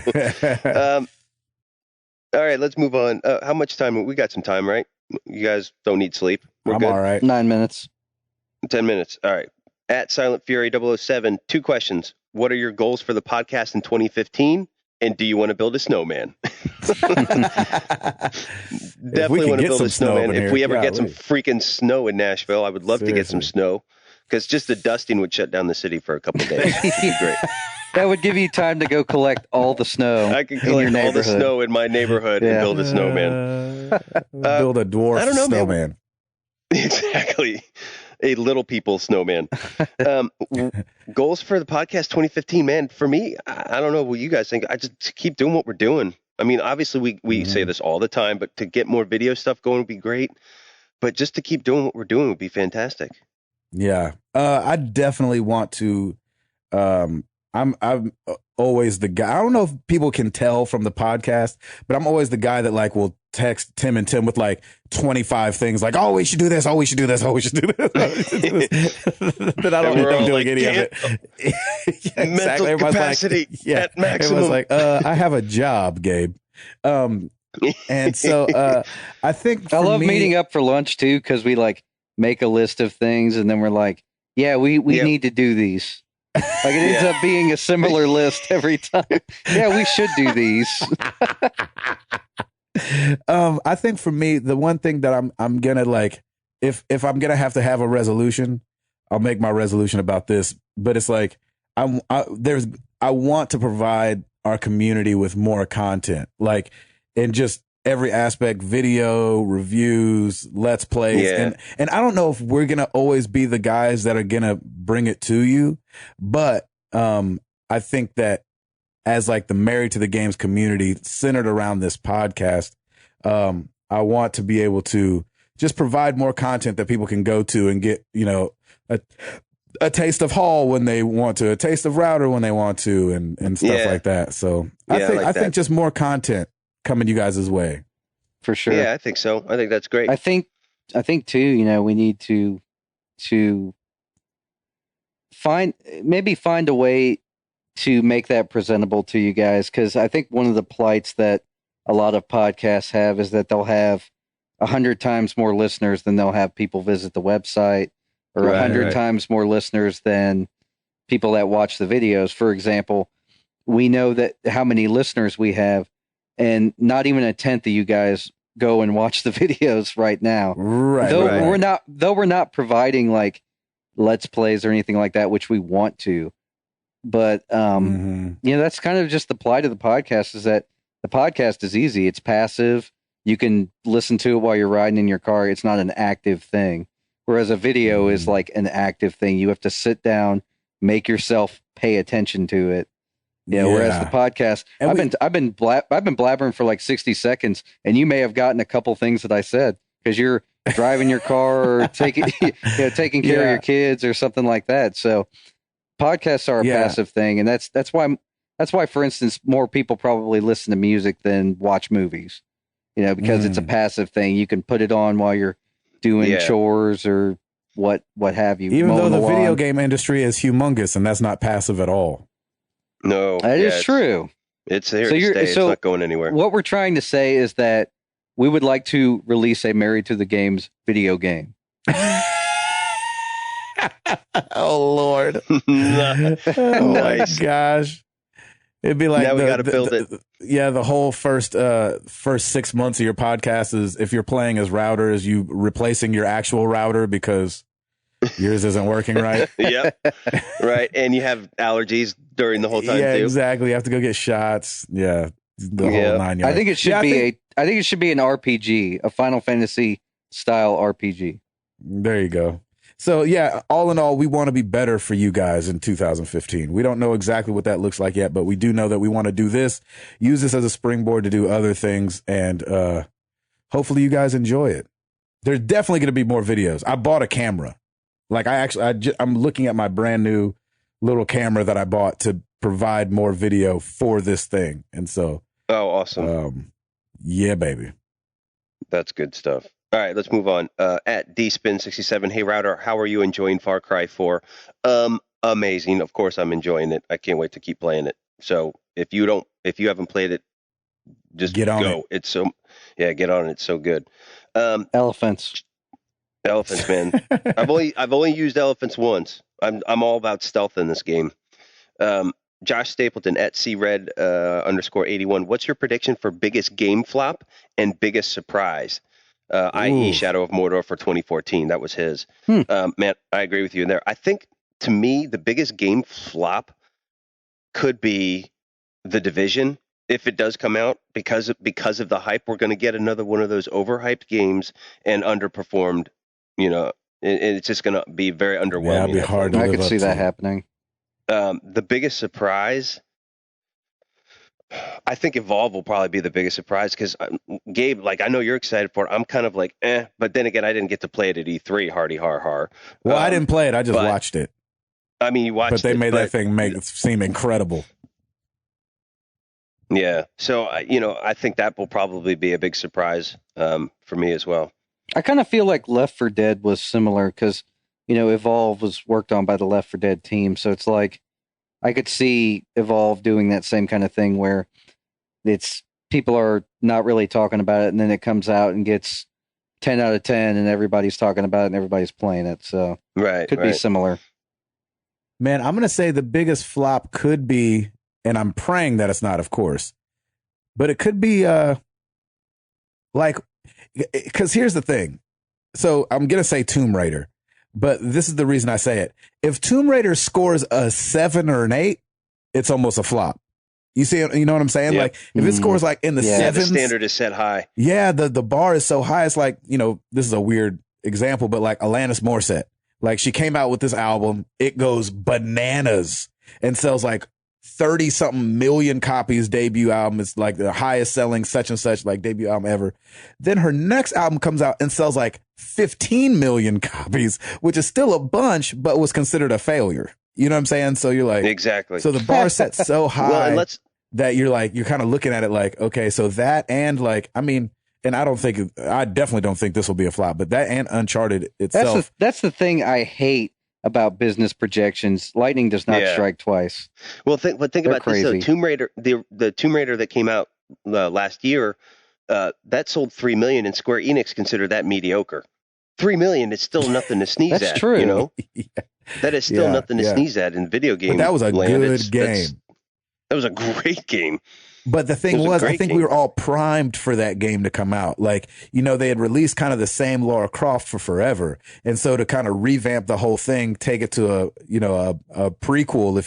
All right, let's move on. How much time? We got some time, right? You guys don't need sleep. We're good. All right. 9 minutes. 10 minutes. All right. At Silent Fury 007, 2 questions. What are your goals for the podcast in 2015? And do you want to build a snowman? Definitely want to build a snowman. If we ever get some freaking snow in Nashville, I would love to get some snow because just the dusting would shut down the city for a couple of days. It'd be great. That would give you time to go collect all the snow. I can in your collect all the neighborhood. snow in my neighborhood and Yeah. build a snowman. Build a dwarf I don't know, man. snowman. Exactly. A little people snowman. Goals for the podcast 2015, man. For me, I don't know what you guys think. I just keep doing what we're doing. I mean, obviously we say this all the time, but to get more video stuff going would be great. But just to keep doing what we're doing would be fantastic. Yeah. I definitely want to, I'm always the guy. I don't know if people can tell from the podcast, but I'm always the guy that like will text Tim and Tim with like 25 things like, oh, we should do this. Oh, we should do this. Oh, we should do this. But I don't end up doing any of it. Yeah, mental exactly. capacity at maximum. It was like, I have a job, Gabe. And so I think I love me, meeting up for lunch too, because we like make a list of things and then we're like, yeah, we need to do these. Like it ends up being a similar list every time. Yeah, we should do these. I think for me, the one thing that I'm gonna like, if I'm gonna have to have a resolution, I'll make my resolution about this. But it's like I want to provide our community with more content, like in just every aspect, video, reviews, let's plays. And I don't know if we're going to always be the guys that are going to bring it to you, but I think that as like the Married to the Games community centered around this podcast, I want to be able to just provide more content that people can go to and get, you know, a taste of Hall when they want to, a taste of Router when they want to, and stuff like that. So I think just more content coming you guys' way. For sure. Yeah, I think so. I think that's great. I think too, you know, we need to find a way to make that presentable to you guys. Cause I think one of the plights that a lot of podcasts have is that they'll have 100 times more listeners than they'll have people visit the website, or 100 times more listeners than people that watch the videos. For example, we know that how many listeners we have, and not even a tenth of you guys go and watch the videos right now. Though we're not providing like let's plays or anything like that, which we want to. But you know, that's kind of just the plight of the podcast, is that the podcast is easy. It's passive. You can listen to it while you're riding in your car. It's not an active thing. Whereas a video is like an active thing. You have to sit down, make yourself pay attention to it. Yeah. Whereas the podcast, I've been blabbering for like 60 seconds, and you may have gotten a couple things that I said because you're driving your car or taking care of your kids or something like that. So podcasts are a passive thing, and that's why, for instance, more people probably listen to music than watch movies. You know, because it's a passive thing. You can put it on while you're doing chores or what have you. Even though the video game industry is humongous, and that's not passive at all. No, that is true. It's here to stay. It's not going anywhere. What we're trying to say is that we would like to release a Married to the Games video game. Oh Lord! Oh my gosh! It'd be like now we got to build it. The whole first 6 months of your podcast is if you're playing as Router, is you replacing your actual router because yours isn't working right. Yep. Right. And you have allergies during the whole time too. Exactly. You have to go get shots. Yeah. The whole 9 yards. I think it should I think it should be an RPG, a Final Fantasy style RPG. There you go. So yeah, all in all, we want to be better for you guys in 2015. We don't know exactly what that looks like yet, but we do know that we want to do this, use this as a springboard to do other things, and hopefully you guys enjoy it. There's definitely going to be more videos. I bought a camera. Like I'm looking at my brand new little camera that I bought to provide more video for this thing. And so, awesome. Yeah, baby. That's good stuff. All right, let's move on. At dspin67, hey Router, how are you enjoying Far Cry 4? Amazing. Of course I'm enjoying it. I can't wait to keep playing it. So if you haven't played it, just get on go. it. Get on it. It's so good. Elephants, man. I've only used elephants once. I'm all about stealth in this game. Josh Stapleton at cred _81. What's your prediction for biggest game flop and biggest surprise? I.e. Shadow of Mordor for 2014. That was his. Man, I agree with you in there. I think, to me, the biggest game flop could be The Division. If it does come out, because of the hype, we're going to get another one of those overhyped games and underperformed. It's just going to be very underwhelming. Yeah, it'd be hard to I live could up see that to. happening. The biggest surprise, I think Evolve will probably be the biggest surprise because Gabe, like, I know you're excited for it. I'm kind of like, but then again, I didn't get to play it at E3. Hardy har har. Well, I didn't play it. I just watched it. I mean, you watched it. But they made that thing make it seem incredible. Yeah. So, I think that will probably be a big surprise for me as well. I kind of feel like Left 4 Dead was similar because, Evolve was worked on by the Left 4 Dead team. So it's like I could see Evolve doing that same kind of thing where it's people are not really talking about it, and then it comes out and gets 10 out of 10, and everybody's talking about it and everybody's playing it. So could be similar. Man, I'm going to say the biggest flop could be, and I'm praying that it's not, of course, but it could be because here's the thing. So I'm going to say Tomb Raider, but this is the reason I say it. If Tomb Raider scores a 7 or an 8, it's almost a flop. You see, you know what I'm saying? Yep. Like if it scores like in the 7s, the standard is set high. Yeah, the bar is so high. It's like, this is a weird example, but like Alanis Morissette, like she came out with this album, it goes bananas and sells like 30 something million copies. Debut album is like the highest selling such and such like debut album ever. Then her next album comes out and sells like 15 million copies, which is still a bunch, but was considered a failure. You know what I'm saying? So you're like, exactly. So the bar set so high that you're kind of looking at it like, okay, so that and like, I mean, and I definitely don't think this will be a flop, but that and Uncharted itself. That's the thing I hate about business projections. Lightning does not strike twice. Well, think about this though. Tomb Raider, the Tomb Raider that came out last year, that sold 3 million, and Square Enix considered that mediocre. 3 million is still nothing to sneeze at. That's true. Yeah. That is still nothing to sneeze at in video game. But that was a good game. That was a great game. But the thing was I think we were all primed for that game to come out. Like, they had released kind of the same Lara Croft for forever. And so to kind of revamp the whole thing, take it to a prequel,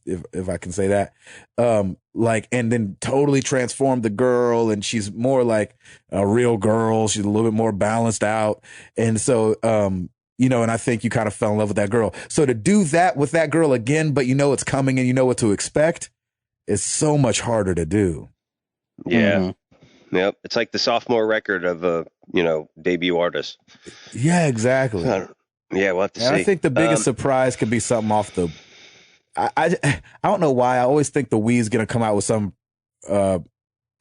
if I can say that, and then totally transform the girl. And she's more like a real girl. She's a little bit more balanced out. And so, and I think you kind of fell in love with that girl. So to do that with that girl again, but it's coming and you know what to expect, is so much harder to do. Yeah. Mm-hmm. Yep. It's like the sophomore record of a, debut artist. Yeah, exactly. Yeah, we'll have to see. I think the biggest surprise could be something off the. I don't know why. I always think the Wii's going to come out with some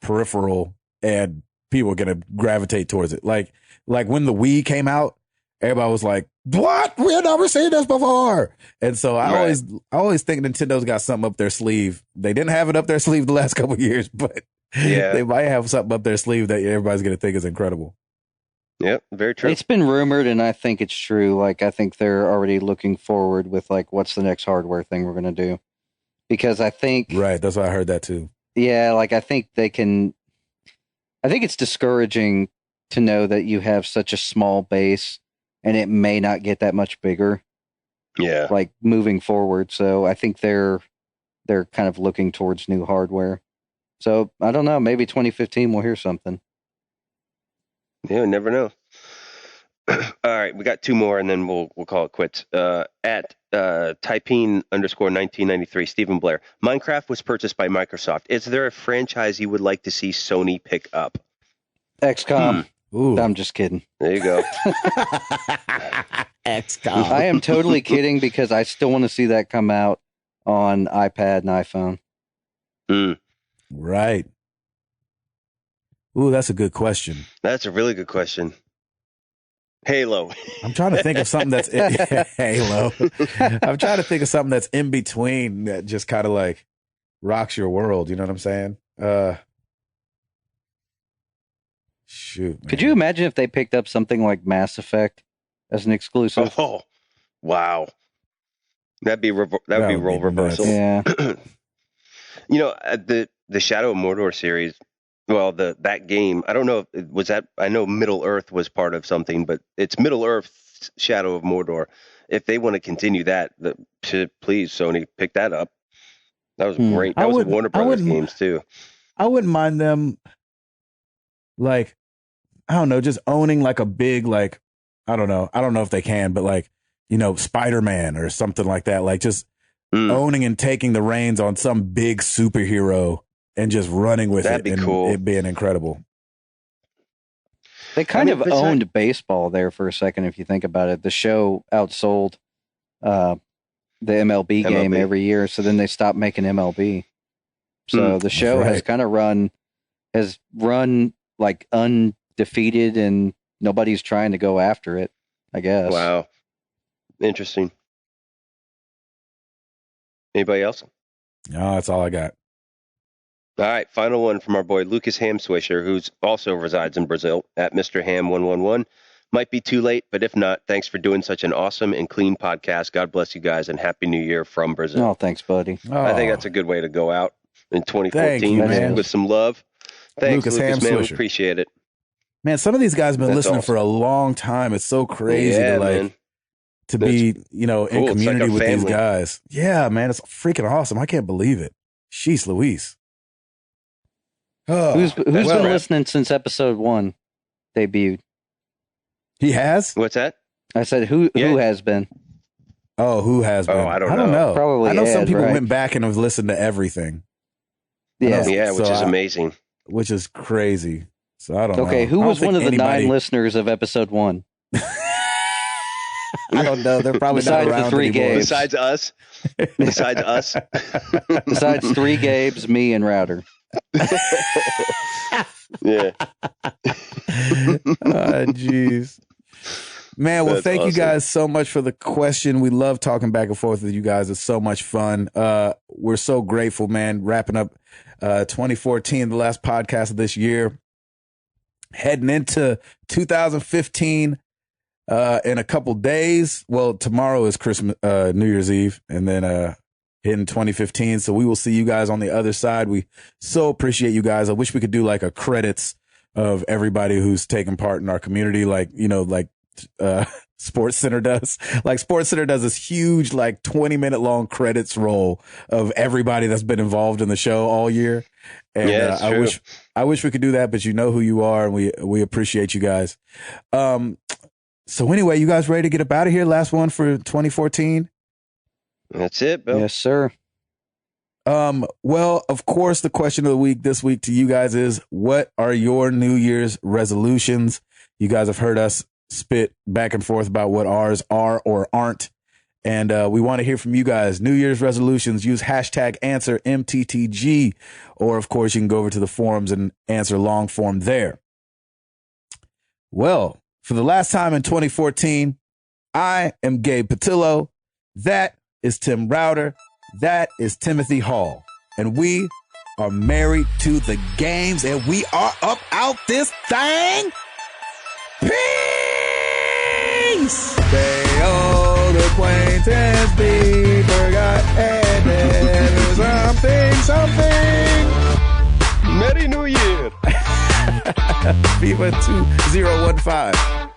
peripheral and people are going to gravitate towards it. Like when the Wii came out, everybody was like, "What? We had never seen this before." And so I always think Nintendo's got something up their sleeve. They didn't have it up their sleeve the last couple of years, but they might have something up their sleeve that everybody's going to think is incredible. Yep, very true. It's been rumored, and I think it's true. Like, I think they're already looking forward with like, what's the next hardware thing we're going to do? Because I think that's why I heard that too. Yeah, like I think they can. I think it's discouraging to know that you have such a small base. And it may not get that much bigger. Yeah. Like moving forward. So I think they're kind of looking towards new hardware. So I don't know. Maybe 2015 we'll hear something. Yeah, never know. All right, we got 2 more, and then we'll call it quits. At Typeen_1993, Stephen Blair. Minecraft was purchased by Microsoft. Is there a franchise you would like to see Sony pick up? XCOM. Ooh. I'm just kidding. There you go. XCOM. I am totally kidding because I still want to see that come out on iPad and iPhone. Right. Ooh, that's a good question. That's a really good question. Halo. I'm trying to think of something that's Halo. I'm trying to think of something that's in between that just kind of like rocks your world. You know what I'm saying? Shoot. Man. Could you imagine if they picked up something like Mass Effect as an exclusive? Oh, wow. That'd be role reversal. Yeah. The Shadow of Mordor series. Well, that game. I don't know if it was that. I know Middle Earth was part of something, but it's Middle Earth Shadow of Mordor. If they want to continue that, please Sony pick that up. That was great. That was Warner Brothers games too. I wouldn't mind them, like, I don't know, just owning like a big, like, I don't know if they can, but like, Spider-Man or something like that. Like just owning and taking the reins on some big superhero and just running with That'd it. Be cool. It being incredible. They kind of owned baseball there for a second, if you think about it. The show outsold the MLB game every year, so then they stopped making MLB. So the show has kind of run like undefeated, and nobody's trying to go after it, I guess. Wow. Interesting. Anybody else? No, that's all I got. All right, final one from our boy Lucas Hamswisher, who's also resides in Brazil, at Mr. Ham111. Might be too late, but if not, thanks for doing such an awesome and clean podcast. God bless you guys, and Happy New Year from Brazil. Oh, thanks, buddy. I think that's a good way to go out in 2014 with some love. Thanks, Lucas man. We appreciate it. Man, some of these guys have been listening for a long time. It's so crazy to be, in community with these guys. Yeah, man, it's freaking awesome. I can't believe it. Sheesh Louise. Oh, who's been listening since episode 1 debuted? He has? What's that? I said who has been? Oh, who has been? I don't know. Probably I know Ed, some people right? went back and have listened to everything. Yeah, which is amazing. Which is crazy. So I don't know. Okay, who was one of the 9 listeners of episode 1? I don't know. They're probably not around the 3 anymore. Gabes. Besides us. Besides 3 Gabes, me, and Router. Yeah. Jeez. Man, well, thank you guys so much for the question. We love talking back and forth with you guys. It's so much fun. We're so grateful, man. Wrapping up 2014, the last podcast of this year. Heading into 2015 in a couple days. Well, tomorrow is New Year's Eve, and then hitting 2015. So we will see you guys on the other side. We so appreciate you guys. I wish we could do like a credits of everybody who's taken part in our community, like Sports Center does. Like Sports Center does this huge, like 20-minute long credits roll of everybody that's been involved in the show all year. And I wish we could do that, but you know who you are, and we appreciate you guys. So anyway, you guys ready to get up out of here? Last one for 2014. That's it, Bill. Yes, sir. Well, of course, the question of the week this week to you guys is, what are your New Year's resolutions? You guys have heard us spit back and forth about what ours are or aren't. And we want to hear from you guys. New Year's resolutions, use hashtag answer MTTG. Or, of course, you can go over to the forums and answer long form there. Well, for the last time in 2014, I am Gabe Patillo. That is Tim Router. That is Timothy Hall. And we are married to the games, and we are up out this thing. Peace! They old acquaintance be forgot, and then something. Merry New Year. Viva 2015.